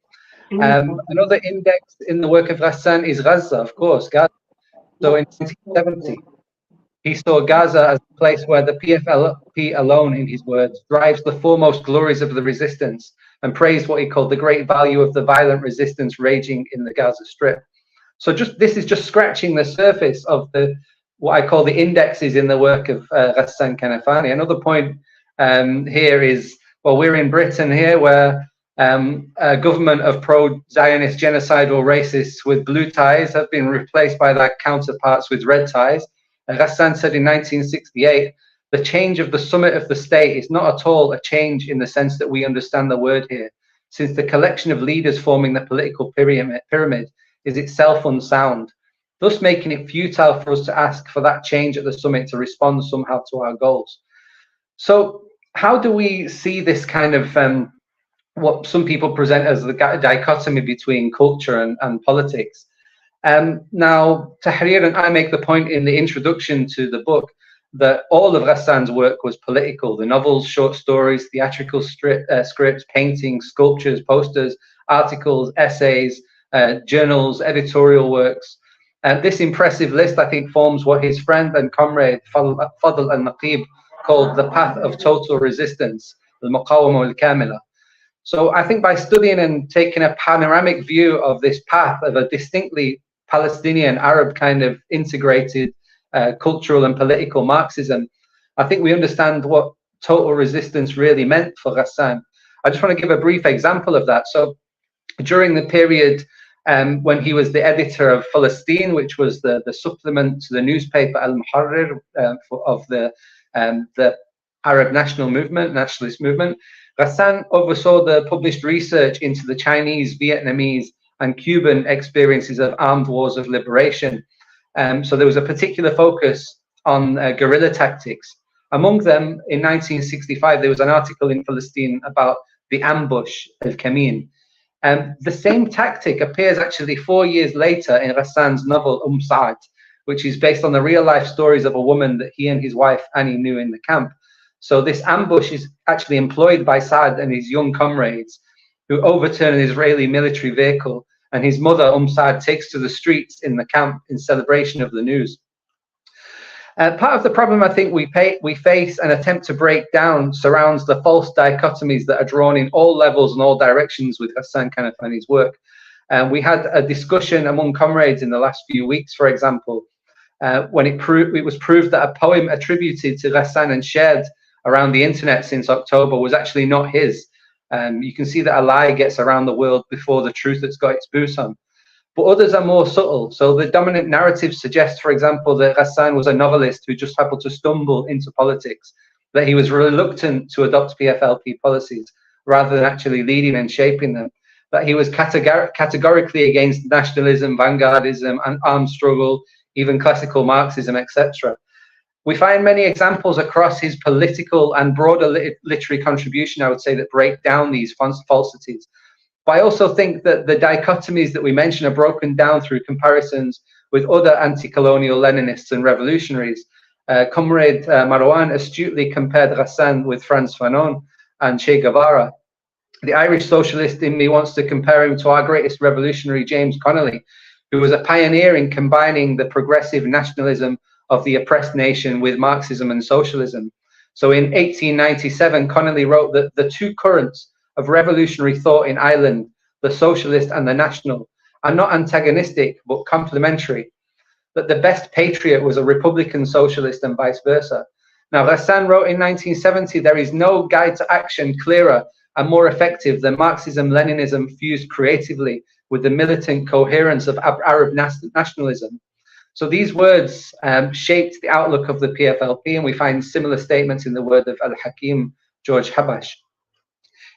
Another index in the work of Ghassan is Gaza, of course, Gaza. So in 1970, he saw Gaza as a place where the PFLP alone, in his words, drives the foremost glories of the resistance, and praised what he called the great value of the violent resistance raging in the Gaza Strip. So this is just scratching the surface of what I call the indexes in the work of Ghassan Kanfani. Another point here is, well, we're in Britain here, where a government of pro-Zionist genocidal racists with blue ties have been replaced by their counterparts with red ties. Ghassan said in 1968, the change of the summit of the state is not at all a change in the sense that we understand the word here, since the collection of leaders forming the political pyramid is itself unsound, thus making it futile for us to ask for that change at the summit to respond somehow to our goals. So how do we see this kind of what some people present as the dichotomy between culture and politics? Now, Tahrir and I make the point in the introduction to the book that all of Ghassan's work was political. The novels, short stories, theatrical scripts, paintings, sculptures, posters, articles, essays, journals, editorial works. This impressive list, I think, forms what his friend and comrade Fadl al-Naqib called the path of total resistance, al-Muqawama al-Kamila. So I think by studying and taking a panoramic view of this path of a distinctly Palestinian Arab kind of integrated cultural and political Marxism, I think we understand what total resistance really meant for Ghassan. I just want to give a brief example of that. So during the period when he was the editor of Palestine, which was the supplement to the newspaper Al-Muharrir of the Arab nationalist movement, Ghassan oversaw the published research into the Chinese, Vietnamese, and Cuban experiences of armed wars of liberation. So there was a particular focus on guerrilla tactics. Among them, in 1965, there was an article in Palestine about the ambush, al-Kamin. The same tactic appears actually 4 years later in Ghassan's novel Mossad, which is based on the real-life stories of a woman that he and his wife Annie knew in the camp. So this ambush is actually employed by Saad and his young comrades, who overturn an Israeli military vehicle, and his mother Saad takes to the streets in the camp in celebration of the news. Part of the problem I think we face and attempt to break down surrounds the false dichotomies that are drawn in all levels and all directions with Ghassan Kanafani's work. We had a discussion among comrades in the last few weeks, for example, when it was proved that a poem attributed to Ghassan and shared around the internet since October was actually not his. You can see that a lie gets around the world before the truth has got its boots on. But others are more subtle. So the dominant narrative suggests, for example, that Ghassan was a novelist who just happened to stumble into politics, that he was reluctant to adopt PFLP policies rather than actually leading and shaping them, that he was categorically against nationalism, vanguardism, and armed struggle, even classical Marxism, etc. We find many examples across his political and broader literary contribution, I would say, that break down these falsities. But I also think that the dichotomies that we mention are broken down through comparisons with other anti-colonial Leninists and revolutionaries. Comrade Marwan astutely compared Ghassan with Frantz Fanon and Che Guevara. The Irish socialist in me wants to compare him to our greatest revolutionary, James Connolly, who was a pioneer in combining the progressive nationalism of the oppressed nation with Marxism and socialism. So in 1897, Connolly wrote that the two currents of revolutionary thought in Ireland, the socialist and the national, are not antagonistic but complementary, that the best patriot was a Republican socialist and vice versa. Now, Ghassan wrote in 1970, there is no guide to action clearer and more effective than Marxism-Leninism fused creatively with the militant coherence of Arab nationalism. So these words shaped the outlook of the PFLP, and we find similar statements in the word of Al-Hakim George Habash.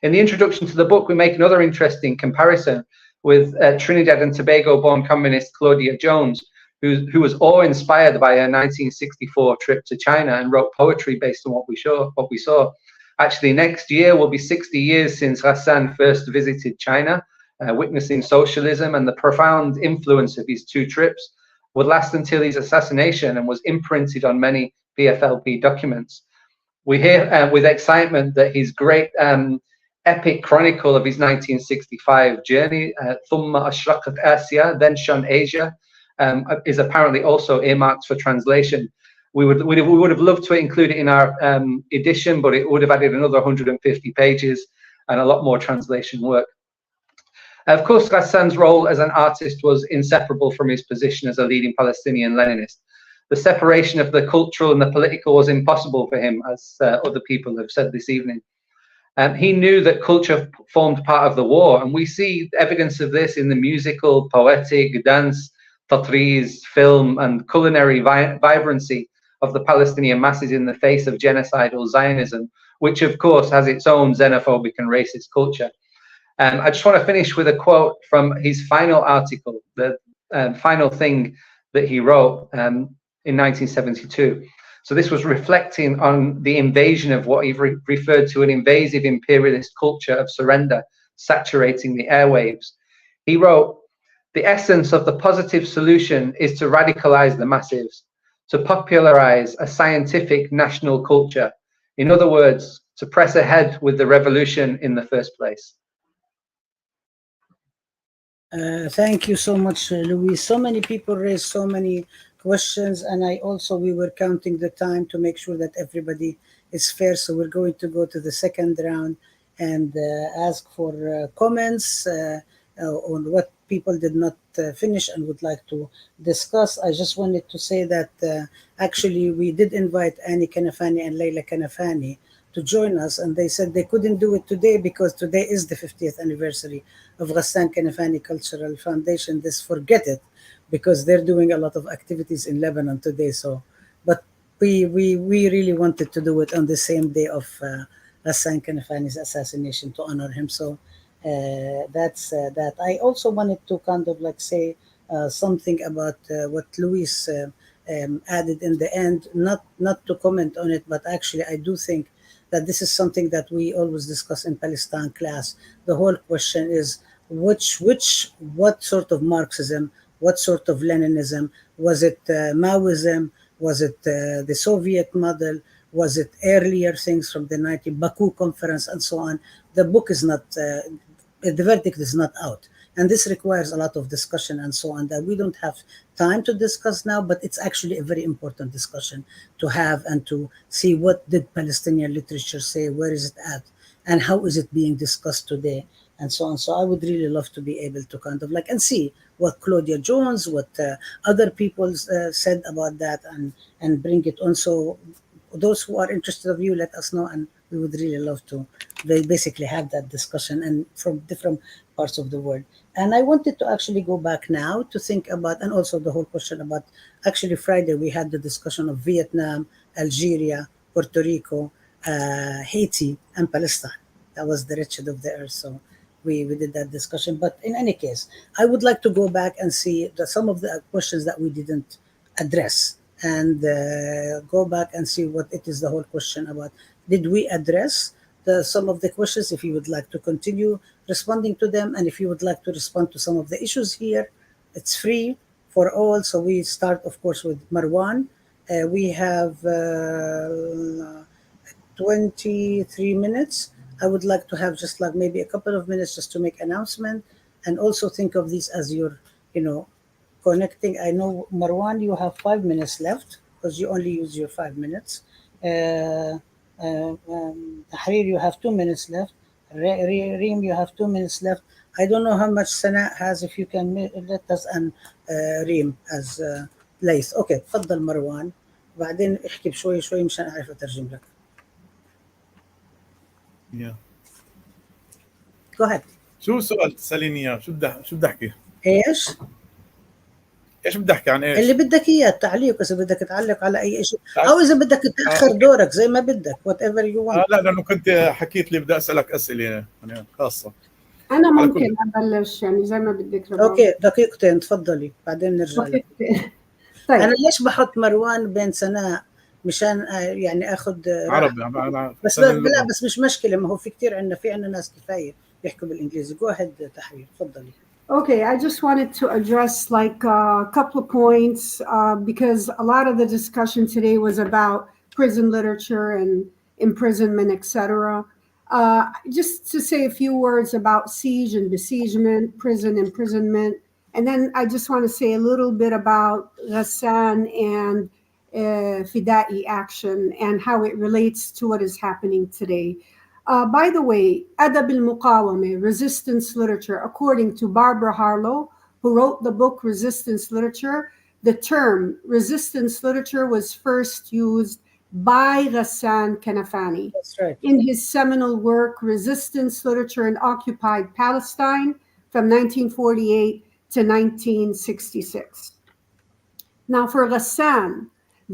In the introduction to the book, we make another interesting comparison with Trinidad and Tobago-born communist Claudia Jones, who was awe-inspired by her 1964 trip to China and wrote poetry based on what we saw. Actually, next year will be 60 years since Ghassan first visited China, witnessing socialism, and the profound influence of his two trips would last until his assassination and was imprinted on many PFLP documents. We hear with excitement that his great epic chronicle of his 1965 journey, Thumma Ashraqat Asia, then shone Asia, is apparently also earmarked for translation. We would have loved to include it in our edition, but it would have added another 150 pages and a lot more translation work. Of course, Ghassan's role as an artist was inseparable from his position as a leading Palestinian Leninist. The separation of the cultural and the political was impossible for him, as other people have said this evening. He knew that culture formed part of the war, and we see evidence of this in the musical, poetic, dance, tatriz, film, and culinary vibrancy of the Palestinian masses in the face of genocidal Zionism, which of course has its own xenophobic and racist culture. I just want to finish with a quote from his final article, the final thing that he wrote in 1972. So this was reflecting on the invasion of what he referred to an invasive imperialist culture of surrender saturating the airwaves. He wrote, "The essence of the positive solution is to radicalize the masses, to popularize a scientific national culture. In other words, to press ahead with the revolution in the first place." Thank you so much, Louis. So many people raised so many questions, and we were counting the time to make sure that everybody is fair. So we're going to go to the second round, and ask for comments on what people did not finish and would like to discuss. I just wanted to say that actually we did invite Annie Kanafani and Layla Kanafani to join us, and they said they couldn't do it today because today is the 50th anniversary of Ghassan Kanfani Cultural Foundation. This forget it, because they're doing a lot of activities in Lebanon today. So, but we really wanted to do it on the same day of Ghassan Kanfani's assassination to honor him. So that's that. I also wanted to kind of like say something about what Luis added in the end, not to comment on it, but actually I do think that this is something that we always discuss in Palestine class. The whole question is what sort of Marxism, what sort of Leninism? Was it Maoism? Was it the Soviet model? Was it earlier things from the Baku conference and so on? The book is not, the verdict is not out. And this requires a lot of discussion and so on that we don't have time to discuss now, but it's actually a very important discussion to have and to see what did Palestinian literature say, where is it at, and how is it being discussed today, and so on. So I would really love to be able to kind of like and see what Claudia Jones, what other people said about that, and bring it on. So those who are interested of you, let us know, and we would really love to basically have that discussion and from different parts of the world. And I wanted to actually go back now to think about, and also the whole question about, actually Friday we had the discussion of Vietnam, Algeria, Puerto Rico, Haiti, and Palestine. That was the wretched of the earth. So we did that discussion. But in any case, I would like to go back and see some of the questions that we didn't address, and go back and see what it is the whole question about. Did we address some of the questions? If you would like to continue responding to them, and if you would like to respond to some of the issues here, it's free for all. So we start, of course, with Marwan. We have 23 minutes. I would like to have just like maybe a couple of minutes just to make announcement, and also think of these as you're, connecting. I know, Marwan, you have 5 minutes left because you only use your 5 minutes. Tahrir, you have 2 minutes left. Reem, you have 2 minutes left. I don't know how much Sana has, if you can let us, and Reem as ليث. اوكي تفضل مروان، بعدين احكي بشوي شوي مشان اعرف اترجم لك. Go ahead. شو السؤال تسأليني اياه؟ شو بدي احكي؟ ايش بدي احكي عن ايش؟ اللي بدك اياه، التعليق، اذا بدك تعلق على اي شيء او اذا بدك تاخر دورك زي ما بدك، whatever you want. لا لانه كنت حكيت لي بدي اسالك اسئله يعني خاصه. انا ممكن ابلش يعني زي ما بدك. اوكي دقيقتين تفضلي بعدين نرجع لك. طيب انا ليش بحط مروان بين سناء؟ مشان يعني اخذ عربي بس لا بس مش مشكله، ما هو في كثير عندنا ناس كفايه بيحكوا بالانجليزي. جو اهيد تحرير، تفضلي. Okay, I just wanted to address like a couple of points because a lot of the discussion today was about prison literature and imprisonment, etc. Just to say a few words about siege and besiegement, prison imprisonment, and then I just want to say a little bit about Ghassan and Fidai action and how it relates to what is happening today. By the way, Adab al-Muqawamah, resistance literature, according to Barbara Harlow, who wrote the book Resistance Literature, the term resistance literature was first used by Ghassan Kanfani. That's right. In his seminal work, Resistance Literature in Occupied Palestine from 1948 to 1966. Now for Ghassan,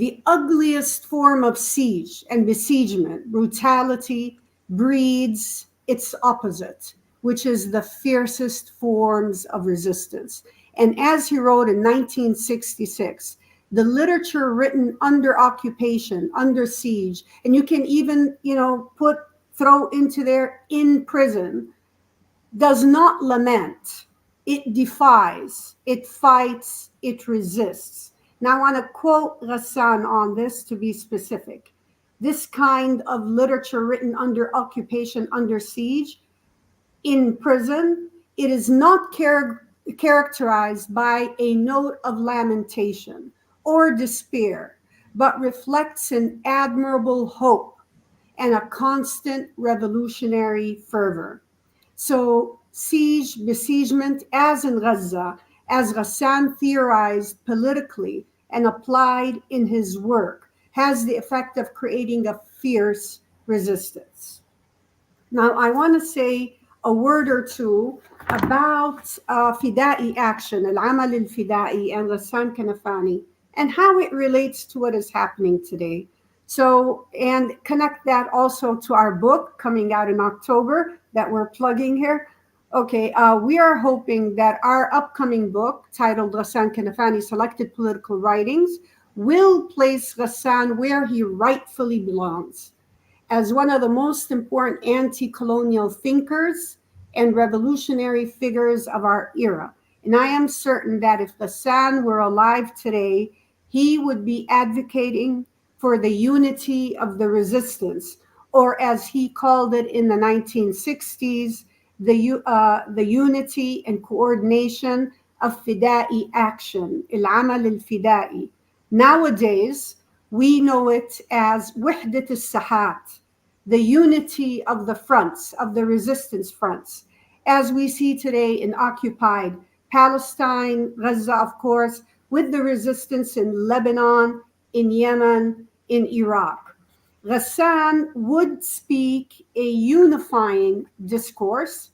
the ugliest form of siege and besiegement, brutality, breeds its opposite, which is the fiercest forms of resistance. And as he wrote in 1966, the literature written under occupation, under siege, and you can even, throw into there in prison, does not lament. It defies, it fights, it resists. Now I want to quote Ghassan on this to be specific. This kind of literature written under occupation, under siege, in prison, it is not characterized by a note of lamentation or despair, but reflects an admirable hope and a constant revolutionary fervor. So siege, besiegement, as in Gaza, as Ghassan theorized politically and applied in his work, has the effect of creating a fierce resistance. Now, I want to say a word or two about Fida'i action, Al-Amal al-Fida'i, and Ghassan Kanfani, and how it relates to what is happening today. So, and connect that also to our book coming out in October that we're plugging here. Okay, we are hoping that our upcoming book titled Ghassan Kanfani, Selected Political Writings, will place Ghassan where he rightfully belongs, as one of the most important anti-colonial thinkers and revolutionary figures of our era. And I am certain that if Ghassan were alive today, he would be advocating for the unity of the resistance, or as he called it in the 1960s, the unity and coordination of Fida'i action, Al-Amal al-Fida'i. Nowadays, we know it as Wahdat al-Sahat, the unity of the fronts, of the resistance fronts, as we see today in occupied Palestine, Gaza, of course, with the resistance in Lebanon, in Yemen, in Iraq. Ghassan would speak a unifying discourse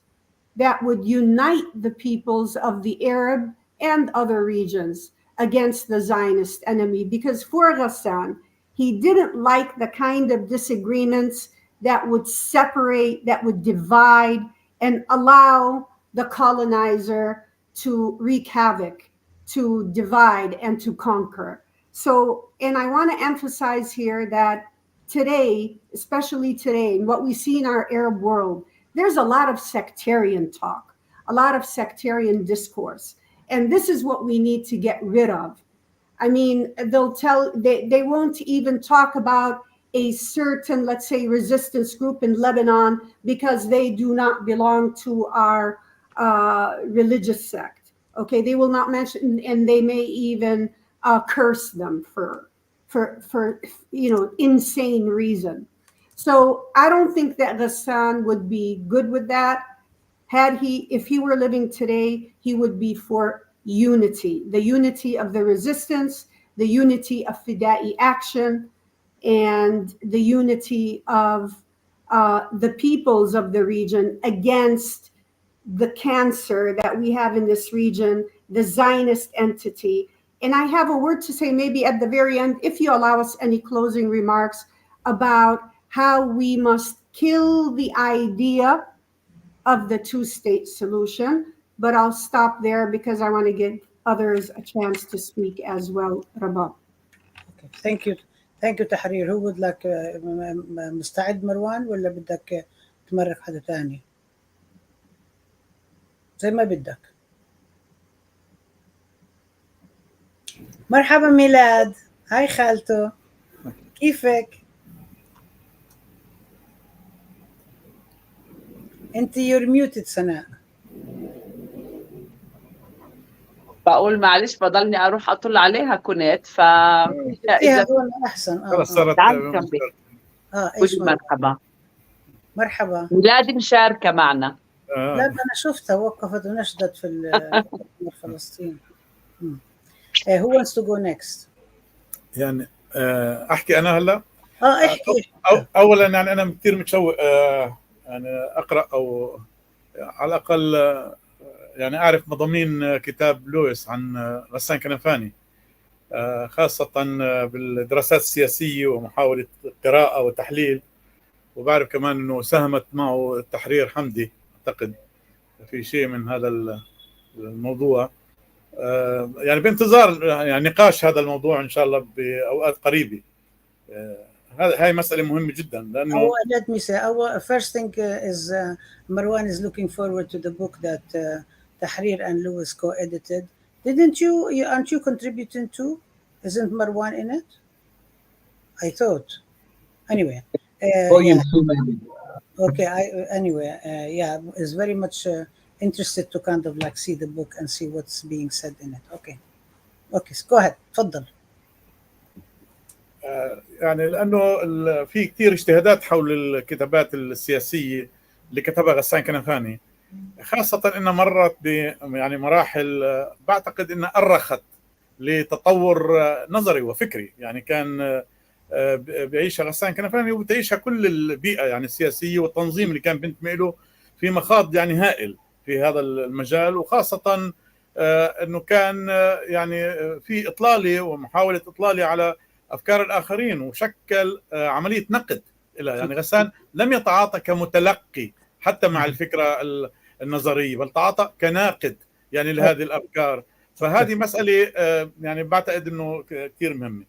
that would unite the peoples of the Arab and other regions against the Zionist enemy, because for Ghassan, he didn't like the kind of disagreements that would separate, that would divide, and allow the colonizer to wreak havoc, to divide and to conquer. So, and I want to emphasize here that today, especially today, in what we see in our Arab world, there's a lot of sectarian talk, a lot of sectarian discourse. And this is what we need to get rid of. I mean, they won't even talk about a certain, let's say, resistance group in Lebanon because they do not belong to our religious sect. Okay, they will not mention, and they may even curse them for insane reason. So I don't think that Ghassan would be good with that. If he were living today, he would be for unity, the unity of the resistance, the unity of Fida'i action, and the unity of the peoples of the region against the cancer that we have in this region, the Zionist entity. And I have a word to say maybe at the very end, if you allow us any closing remarks about how we must kill the idea of the two-state solution. But I'll stop there because I want to give others a chance to speak as well. Rabab. Okay. Thank you. Thank you تحرير. Who would like مستعد مروان ولا بدك تمرق حدا تاني؟ زي ما بدك. مرحبا ميلاد. هاي خالته. كيفك؟ انت you're muted سناء. بقول معلش بضلني اروح اطل عليها كنت فيها هون احسن. خلص صارت ايش مرحبا. مرحبا. ميلاد مشاركه معنا. لا انا شفتها وقفت ونشدت في فلسطين. Who wants to go next؟ يعني احكي انا هلا؟ احكي. اولا يعني انا كثير متشوق يعني اقرا او على الاقل يعني اعرف مضامين كتاب لويس عن غسان كنفاني، خاصه بالدراسات السياسيه ومحاوله قراءه وتحليل، وبعرف كمان انه ساهمت معه التحرير حمدي اعتقد في شيء من هذا الموضوع. يعني بانتظار يعني نقاش هذا الموضوع ان شاء الله باوقات قريبه. هاي مسألة مهمة جدا لأنه let me say first thing is Marwan is looking forward to the book that Tahrir and Lewis co-edited. Aren't you contributing to? Isn't Marwan in it? I thought. Anyway. Volume 2 maybe. Okay. Yeah, is very much interested to kind of like see the book and see what's being said in it. Okay. So go ahead. تفضل. يعني لانه في كثير اجتهادات حول الكتابات السياسيه اللي كتبها غسان كنفاني، خاصه انها مرت يعني مراحل بعتقد انها ارخت لتطور نظري وفكري. يعني كان بيعيشها غسان كنفاني وبتعيشها كل البيئه يعني السياسيه والتنظيم اللي كان بينتمي له في مخاض يعني هائل في هذا المجال، وخاصه انه كان يعني في اطلاله ومحاوله اطلاله على افكار الاخرين، وشكل عمليه نقد لها. يعني غسان لم يتعاطى كمتلقي حتى مع الفكره النظريه، بل تعاطى كناقد يعني لهذه الافكار. فهذه مساله يعني بعتقد انه كثير مهمه.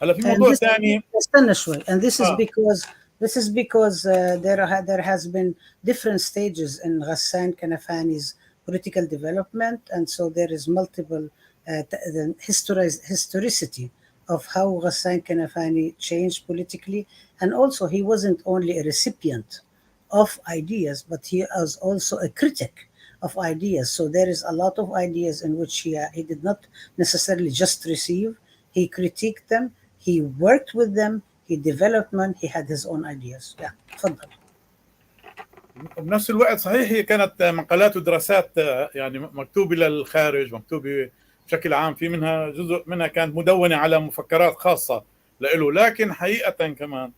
هلا في موضوع ثاني استنى شوي. and this is because there has been different stages in Ghassan Kanafani's political development, and so there is multiple the historicity of how Ghassan Kanafani changed politically, and also he wasn't only a recipient of ideas, but he was also a critic of ideas. So there is a lot of ideas in which he did not necessarily just receive, he critiqued them, he worked with them, he developed them, he had his own ideas. Yeah, تفضل. بنفس الوقت صحيح هي كانت مقالات ودراسات يعني مكتوبة للخارج، مكتوبة بشكل عام، في منها جزء منها كانت مدونة على مفكرات خاصة له، لكن حقيقة كمان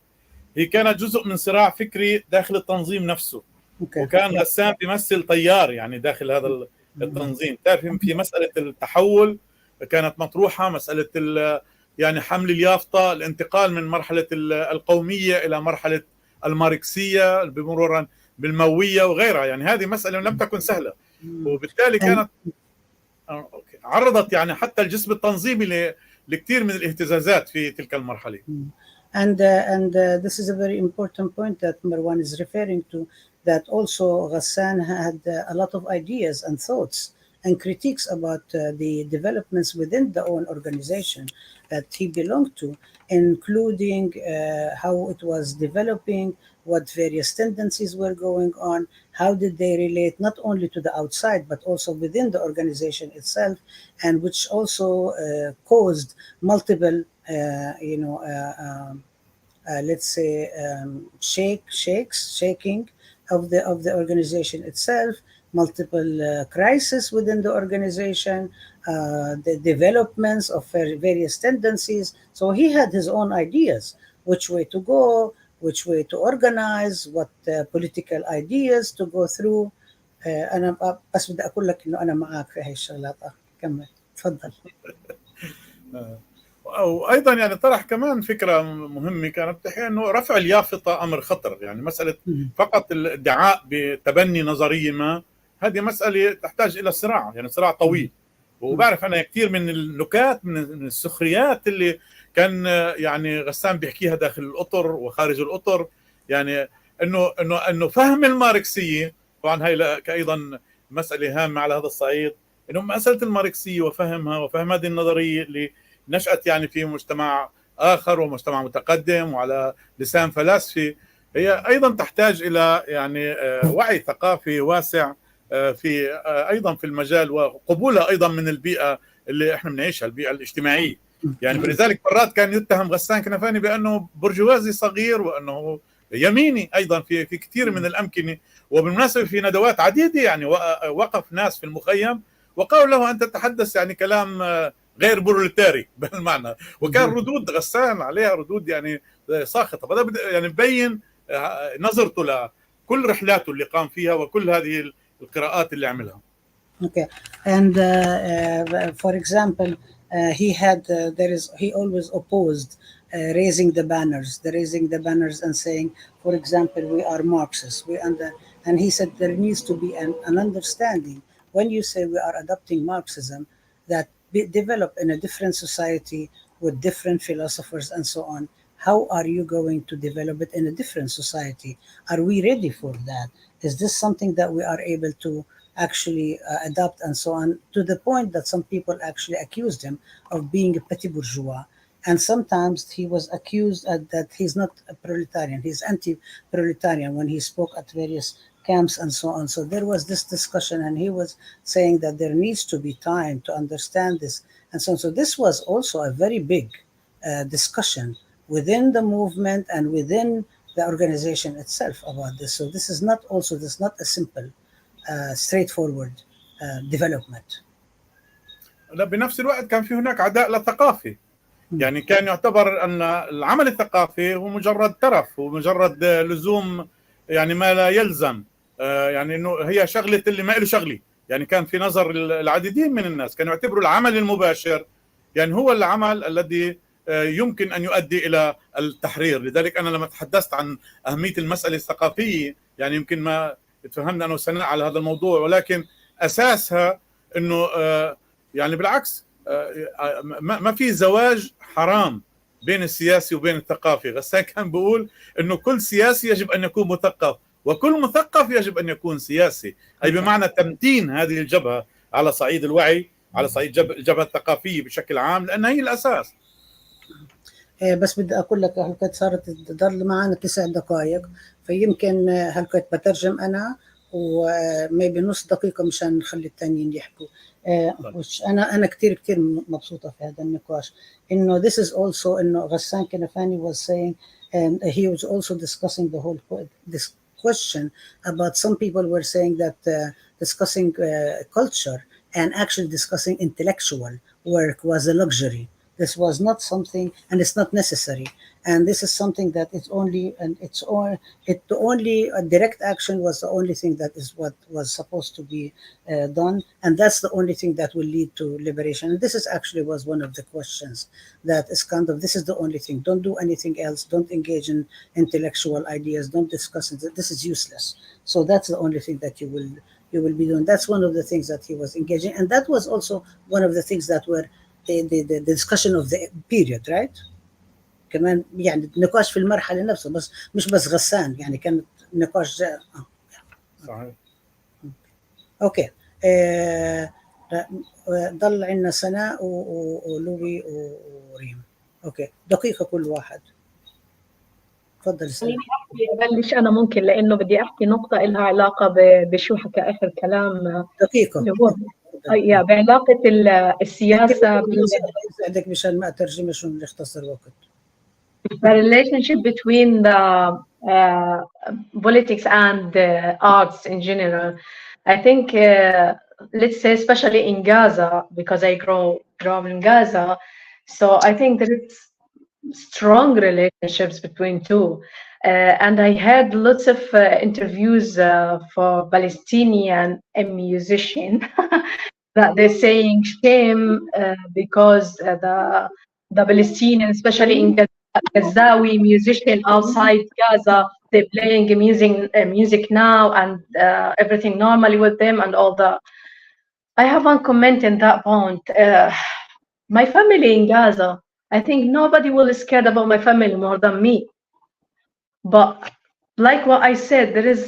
هي كانت جزء من صراع فكري داخل التنظيم نفسه. وكان غسان بيمثل تيار يعني داخل هذا التنظيم. تعرف في مسألة التحول كانت مطروحة، مسألة يعني حمل اليافطة، الانتقال من مرحلة القومية إلى مرحلة الماركسية بمرورا بالموية وغيرها. يعني هذه مسألة لم تكن سهلة، وبالتالي كانت عرضت يعني حتى الجسم التنظيمي لكثير من الاهتزازات في تلك المرحلة. And this is a very important point that Marwan is referring to, that also Ghassan had a lot of ideas and thoughts and critiques about the developments within the own organization that he belonged to, including how it was developing, what various tendencies were going on, how did they relate not only to the outside but also within the organization itself, and which also caused multiple let's say shaking of the organization itself, multiple crises within the organization, the developments of various tendencies. So he had his own ideas, which way to go, which way to organize, what political ideas to go through. أنا بس بدي أقول لك إنه أنا معك في هاي الشغلات. كمل تفضل. وايضا يعني طرح كمان فكره مهمه كانت بتحكي انه رفع اليافطه امر خطر. يعني مساله فقط الادعاء بتبني نظريه ما، هذه مساله تحتاج الى صراع، يعني صراع طويل. وبعرف انا كثير من النكات من السخريات اللي كان يعني غسان بيحكيها داخل الاطر وخارج الاطر، يعني انه فهم الماركسيه. طبعا هي ايضا مساله هامه على هذا الصعيد، انه مساله الماركسيه وفهمها وفهم هذه النظريه اللي نشأت يعني في مجتمع آخر ومجتمع متقدم وعلى لسان فلاسفي، هي أيضا تحتاج إلى يعني وعي ثقافي واسع في أيضا في المجال، وقبولها أيضا من البيئة اللي إحنا بنعيشها، البيئة الاجتماعية. يعني فلذلك مرات كان يتهم غسان كنفاني بأنه برجوازي صغير وأنه يميني أيضا في كثير من الأمكنة. وبالمناسبة في ندوات عديدة يعني وقف ناس في المخيم وقالوا له أنت تتحدث يعني كلام غير بروليتاري بالمعنى، وكان ردود غسان عليها ردود يعني ساخطه. فده يعني ببين نظرته لكل رحلاته اللي قام فيها وكل هذه القراءات اللي عملها. Okay, and for example, he always opposed raising the banners and saying, for example, we are Marxists. And he said there needs to be an understanding when you say we are adopting Marxism, that develop in a different society with different philosophers and so on. How are you going to develop it in a different society? Are we ready for that? Is this something that we are able to actually adopt and so on? To the point that some people actually accused him of being a petit bourgeois. And sometimes he was accused that he's not a proletarian, he's anti-proletarian when he spoke at various camps and so on. So there was this discussion, and he was saying that there needs to be time to understand this and so on. So this was also a very big discussion within the movement and within the organization itself about this. So this is not a simple, straightforward development. لا بنفس الوقت كان في هناك عداء للثقافة. يعني كان يعتبر أن العمل الثقافي هو مجرد ترف ومجرد لزوم، يعني ما لا يلزم، يعني إنه هي شغلة اللي ما له شغلي. يعني كان في نظر العديدين من الناس كانوا يعتبروا العمل المباشر يعني هو العمل الذي يمكن أن يؤدي إلى التحرير. لذلك أنا لما تحدثت عن أهمية المسألة الثقافية، يعني يمكن ما تفهمنا أنا وسناء على هذا الموضوع، ولكن أساسها أنه يعني بالعكس ما في زواج حرام بين السياسي وبين الثقافي. غسان كان بيقول أنه كل سياسي يجب أن يكون مثقف، وكل مثقف يجب أن يكون سياسي، أي بمعنى تمتين هذه الجبهة على صعيد الوعي، على صعيد الجبهة الثقافية بشكل عام، لأنها هي الأساس. بس بدي أقول لك هلقد صارت تضل معنا 9 دقائق، فيمكن هلقد بترجم أنا وميبي نص دقيقة مشان نخلي التانيين يحكوا. أنا كتير مبسوطة في هذا النقاش. إنه this is also إنه Ghassan Kanfani was saying, and he was also discussing the whole this question about some people were saying that discussing culture and actually discussing intellectual work was a luxury. This was not something, and it's not necessary. And this is something that it's only, and the only direct action was the only thing that is what was supposed to be done, and that's the only thing that will lead to liberation. And this is actually was one of the questions that is kind of, this is the only thing. Don't do anything else. Don't engage in intellectual ideas. Don't discuss it. This is useless. So that's the only thing that you will be doing. That's one of the things that he was engaging, and that was also one of the things that were the discussion of the period, right? كمان يعني نقاش في المرحلة نفسها، بس مش بس غسان، يعني كانت نقاش صحيح. اوكي. ضل عندنا سناء ولوي وريم. اوكي دقيقة كل واحد. تفضل سناء. أبلش أنا ممكن، لأنه بدي أحكي نقطة لها علاقة بشو حكى آخر كلام. دقيقة. بعلاقة السياسة يساعدك مشان ما أترجمش ونختصر وقت. The relationship between the politics and the arts in general. I think, let's say, especially in Gaza, because I grew up in Gaza, so I think there is strong relationships between two. And I had lots of interviews for Palestinian musician that they're saying shame because the Palestinian, especially in Gazawi musician outside Gaza, they're playing music now and everything normally with them and all that. I have one comment in that point. My family in Gaza, I think nobody will be scared about my family more than me. But like what I said, there is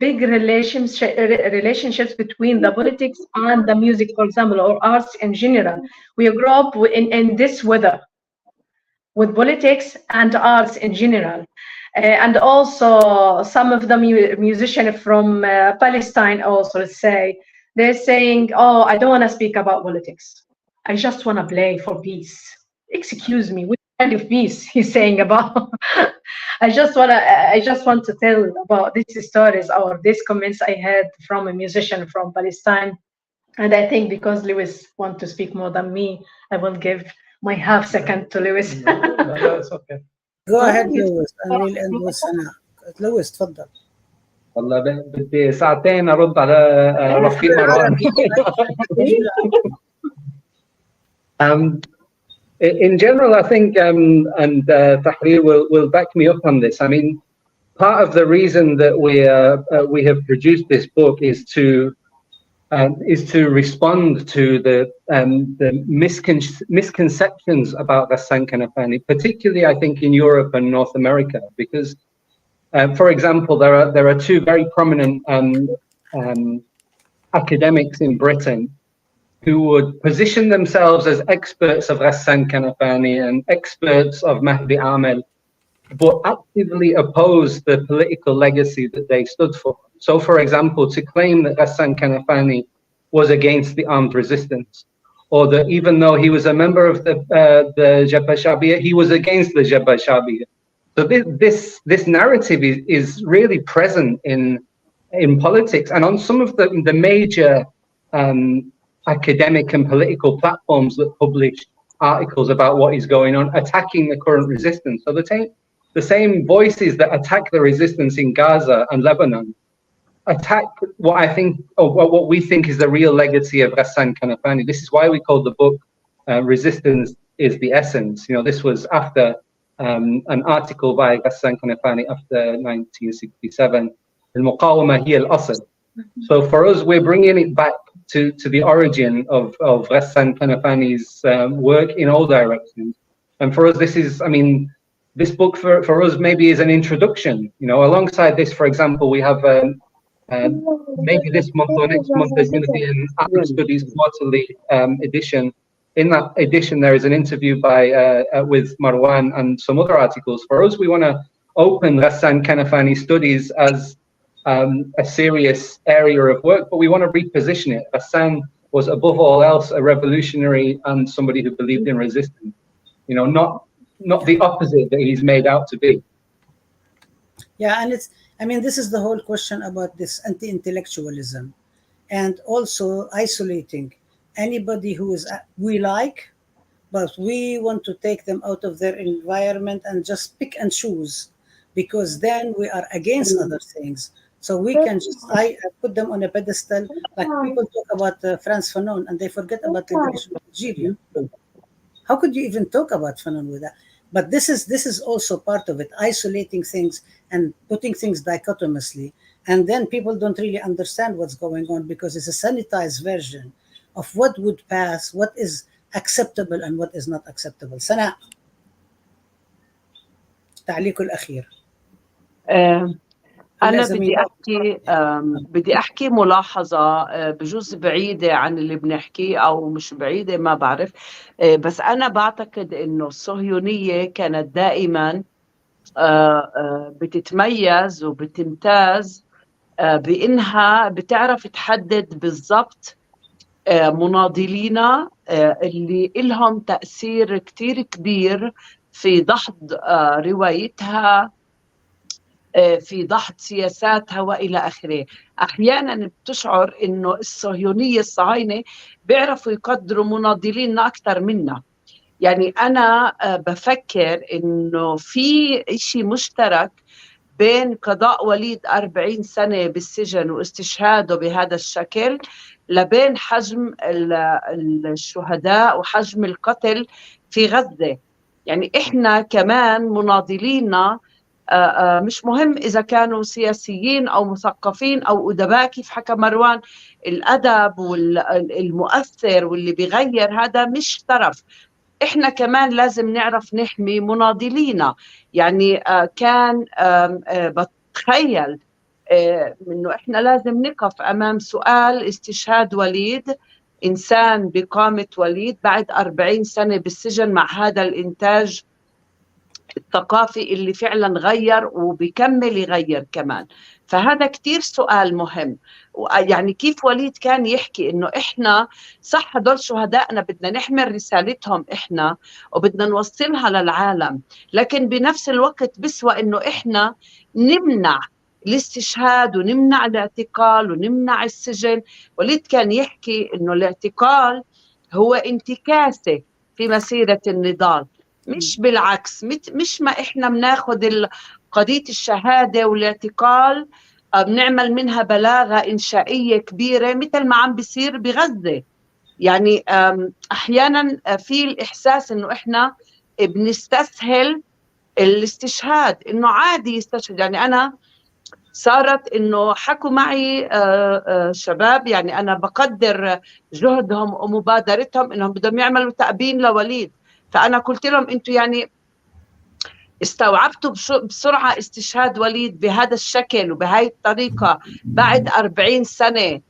big relationships between the politics and the music, for example, or arts in general. We grew up in this weather with politics and arts in general. And also some of the musicians from Palestine also say, they're saying, oh, I don't want to speak about politics. I just want to play for peace. Excuse me, what kind of peace he's saying about? I just want to tell about these stories or these comments I had from a musician from Palestine. And I think because Lewis wants to speak more than me, I will give my half second to Lewis. No, it's okay. Go ahead, Lewis. And we'll end with Sana. Lewis, تفضل. والله بدي ساعتين ارد على رفيق مروان. In general, I think, and Tahrir will back me up on this. I mean, part of the reason that we have produced this book is to respond to the misconceptions about Ghassan Kanfani, particularly I think in Europe and North America, because, for example, there are two very prominent academics in Britain who would position themselves as experts of Ghassan Kanfani and experts of Mahdi Amel, but actively oppose the political legacy that they stood for. So, for example, to claim that Ghassan Kanfani was against the armed resistance, or that even though he was a member of the Jabhat Shabiya, he was against the Jabhat Shabiya. So this narrative is really present in politics, and on some of the major academic and political platforms that publish articles about what is going on, attacking the current resistance. So the same voices that attack the resistance in Gaza and Lebanon attack what I think, or what we think is the real legacy of Ghassan Kanfani. This is why we call the book Resistance is the Essence. You know, this was after an article by Ghassan Kanfani after 1967, Al-Muqawama hiya al-Asl. So for us, we're bringing it back to the origin of Ghassan Kanfani's work in all directions. And for us, this is, I mean, this book for us maybe is an introduction. You know, alongside this, for example, we have maybe this month or next month, there's going to be an Arab Studies quarterly edition. In that edition, there is an interview with Marwan and some other articles. For us, we want to open Ghassan Kanfani studies as a serious area of work, but we want to reposition it. Ghassan was above all else a revolutionary and somebody who believed in resistance. You know, not the opposite that he's made out to be. Yeah, and this is the whole question about this anti-intellectualism, and also isolating anybody who is we like, but we want to take them out of their environment and just pick and choose, because then we are against other things. So we can just I put them on a pedestal, like people talk about Frantz Fanon and they forget about the liberation of Algeria. How could you even talk about Fanon with that? But this is also part of it, isolating things and putting things dichotomously, and then people don't really understand what's going on because it's a sanitized version of what would pass, what is acceptable and what is not acceptable. سناء تعليق الأخير. أنا بدي أحكي ملاحظة بجوز بعيدة عن اللي بنحكيه أو مش بعيدة، ما بعرف، بس أنا بعتقد إنه الصهيونية كانت دائما بتتميز وبتمتاز بإنها بتعرف تحدد بالضبط مناضلينا اللي إلهم تأثير كتير كبير في دحض روايتها، في دحض سياساتها وإلى آخره. أحيانا بتشعر إنه الصهيونية الصهاينة بيعرفوا يقدروا مناضليننا أكثر منا. يعني أنا بفكر إنه في إشي مشترك بين قضاء وليد 40 سنة بالسجن واستشهاده بهذا الشكل لبين حجم الشهداء وحجم القتل في غزة. يعني إحنا كمان مناضلينا مش مهم إذا كانوا سياسيين أو مثقفين أو أدباء، كيف حكى مروان، الأدب والمؤثر واللي بيغير هذا مش طرف. إحنا كمان لازم نعرف نحمي مناضلينا. يعني كان بتخيل إنه إحنا لازم نقف أمام سؤال استشهاد وليد، إنسان بقامة وليد بعد 40 سنة بالسجن مع هذا الإنتاج الثقافي اللي فعلا غير وبيكمل يغير كمان. فهذا كتير سؤال مهم. يعني كيف وليد كان يحكي إنه إحنا صح هدول شهدائنا بدنا نحمل رسالتهم إحنا وبدنا نوصلها للعالم، لكن بنفس الوقت بسوى إنه إحنا نمنع الاستشهاد ونمنع الاعتقال ونمنع السجن. وليد كان يحكي إنه الاعتقال هو انتكاسة في مسيرة النضال، مش بالعكس. مش ما إحنا بناخد قضية الشهادة والاعتقال بنعمل منها بلاغة إنشائية كبيرة مثل ما عم بيصير بغزة. يعني أحيانا في الإحساس إنه إحنا بنستسهل الاستشهاد، إنه عادي يستشهد. يعني أنا صارت إنه حكوا معي شباب، يعني أنا بقدر جهدهم ومبادرتهم إنهم بدهم يعملوا تأبين لوليد، فأنا قلت لهم أنتوا يعني استوعبتوا بسرعة استشهاد وليد بهذا الشكل وبهاي الطريقة بعد 40 سنة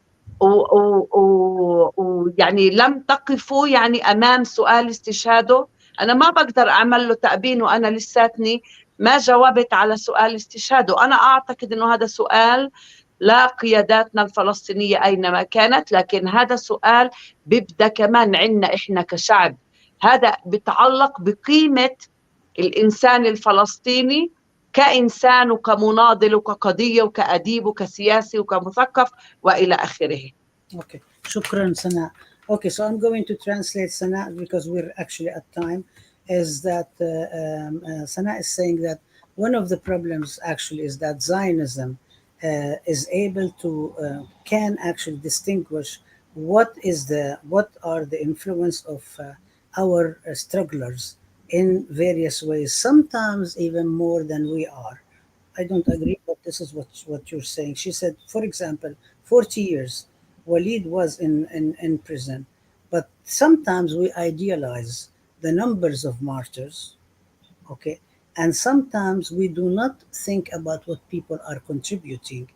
ويعني لم تقفوا يعني أمام سؤال استشهاده. أنا ما بقدر أعمل له تأبين وأنا لساتني ما جاوبت على سؤال استشهاده. أنا أعتقد أنه هذا سؤال لقياداتنا الفلسطينية أينما كانت. لكن هذا سؤال بيبدأ كمان عنا إحنا كشعب، هذا بيتعلق بقيمة الإنسان الفلسطيني كإنسان وكمناضل وكقضية وكأديب وكسياسي وكمثقف وإلى آخره. Okay, shukran, Sana. Okay, so I'm going to translate Sana because we're actually at time. Is that Sana is saying that one of the problems actually is that Zionism is able to can actually distinguish what are the influence of our strugglers in various ways, sometimes even more than we are. I don't agree, but this is what you're saying. She said, for example, 40 years, Walid was in prison, but sometimes we idealize the numbers of martyrs, okay? And sometimes we do not think about what people are contributing,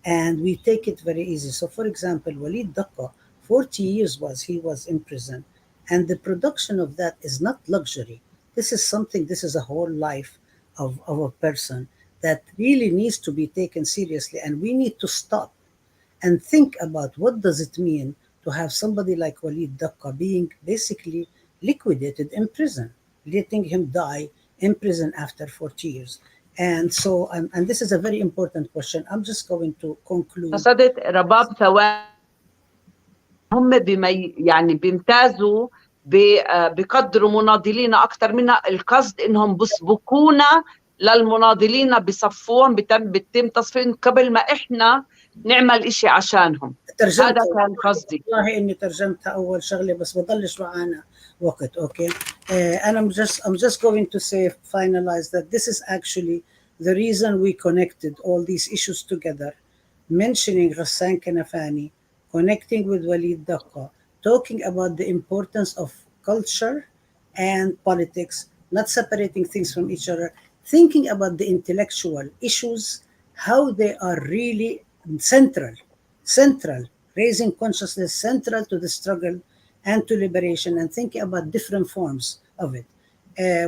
and we take it very easy. So, for example, Walid Daqqa, 40 years he was in prison, and the production of that is not luxury. This is a whole life of a person that really needs to be taken seriously, and we need to stop and think about what does it mean to have somebody like Walid Daqqa being basically liquidated in prison, letting him die in prison after 40 years. And so, and this is a very important question. I'm just going to conclude. قصدت رباب ثواني هم يعني بيمتازوا بقدروا مناضلين أكثر منها. القصد إنهم بسبقونا للمناضلين، بصفوهم، بتم تصفيهم قبل ما إحنا نعمل إشي عشانهم. هذا كان قصدي. والله إني ترجمتها أول شغلة، بس بضلش معانا وقت. Okay, and I'm just going to say, finalize that this is actually the reason we connected all these issues together, mentioning Ghassan Kanfani, connecting with Walid Daqqa, talking about the importance of culture and politics, not separating things from each other, thinking about the intellectual issues, how they are really central, raising consciousness, central to the struggle and to liberation, and thinking about different forms of it.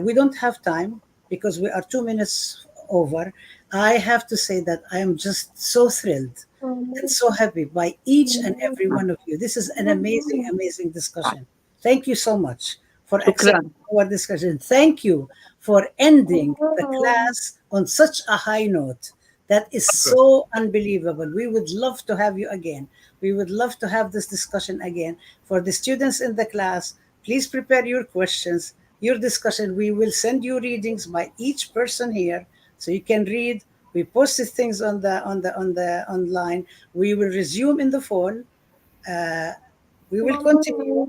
We don't have time because we are 2 minutes over. I have to say that I am just so thrilled and so happy by each and every one of you. This is an amazing discussion. Thank you so much for accepting our discussion. Thank you for ending the class on such a high note. That is so unbelievable. We would love to have you again. We would love to have this discussion again. For the students in the class, please prepare your questions, your discussion. We will send you readings by each person here, so you can read. We posted things on the online. We will resume in the fall. We will continue.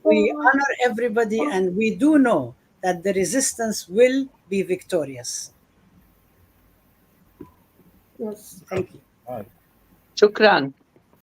We honor everybody, and we do know that the resistance will be victorious. Yes. Thank you. شكرا.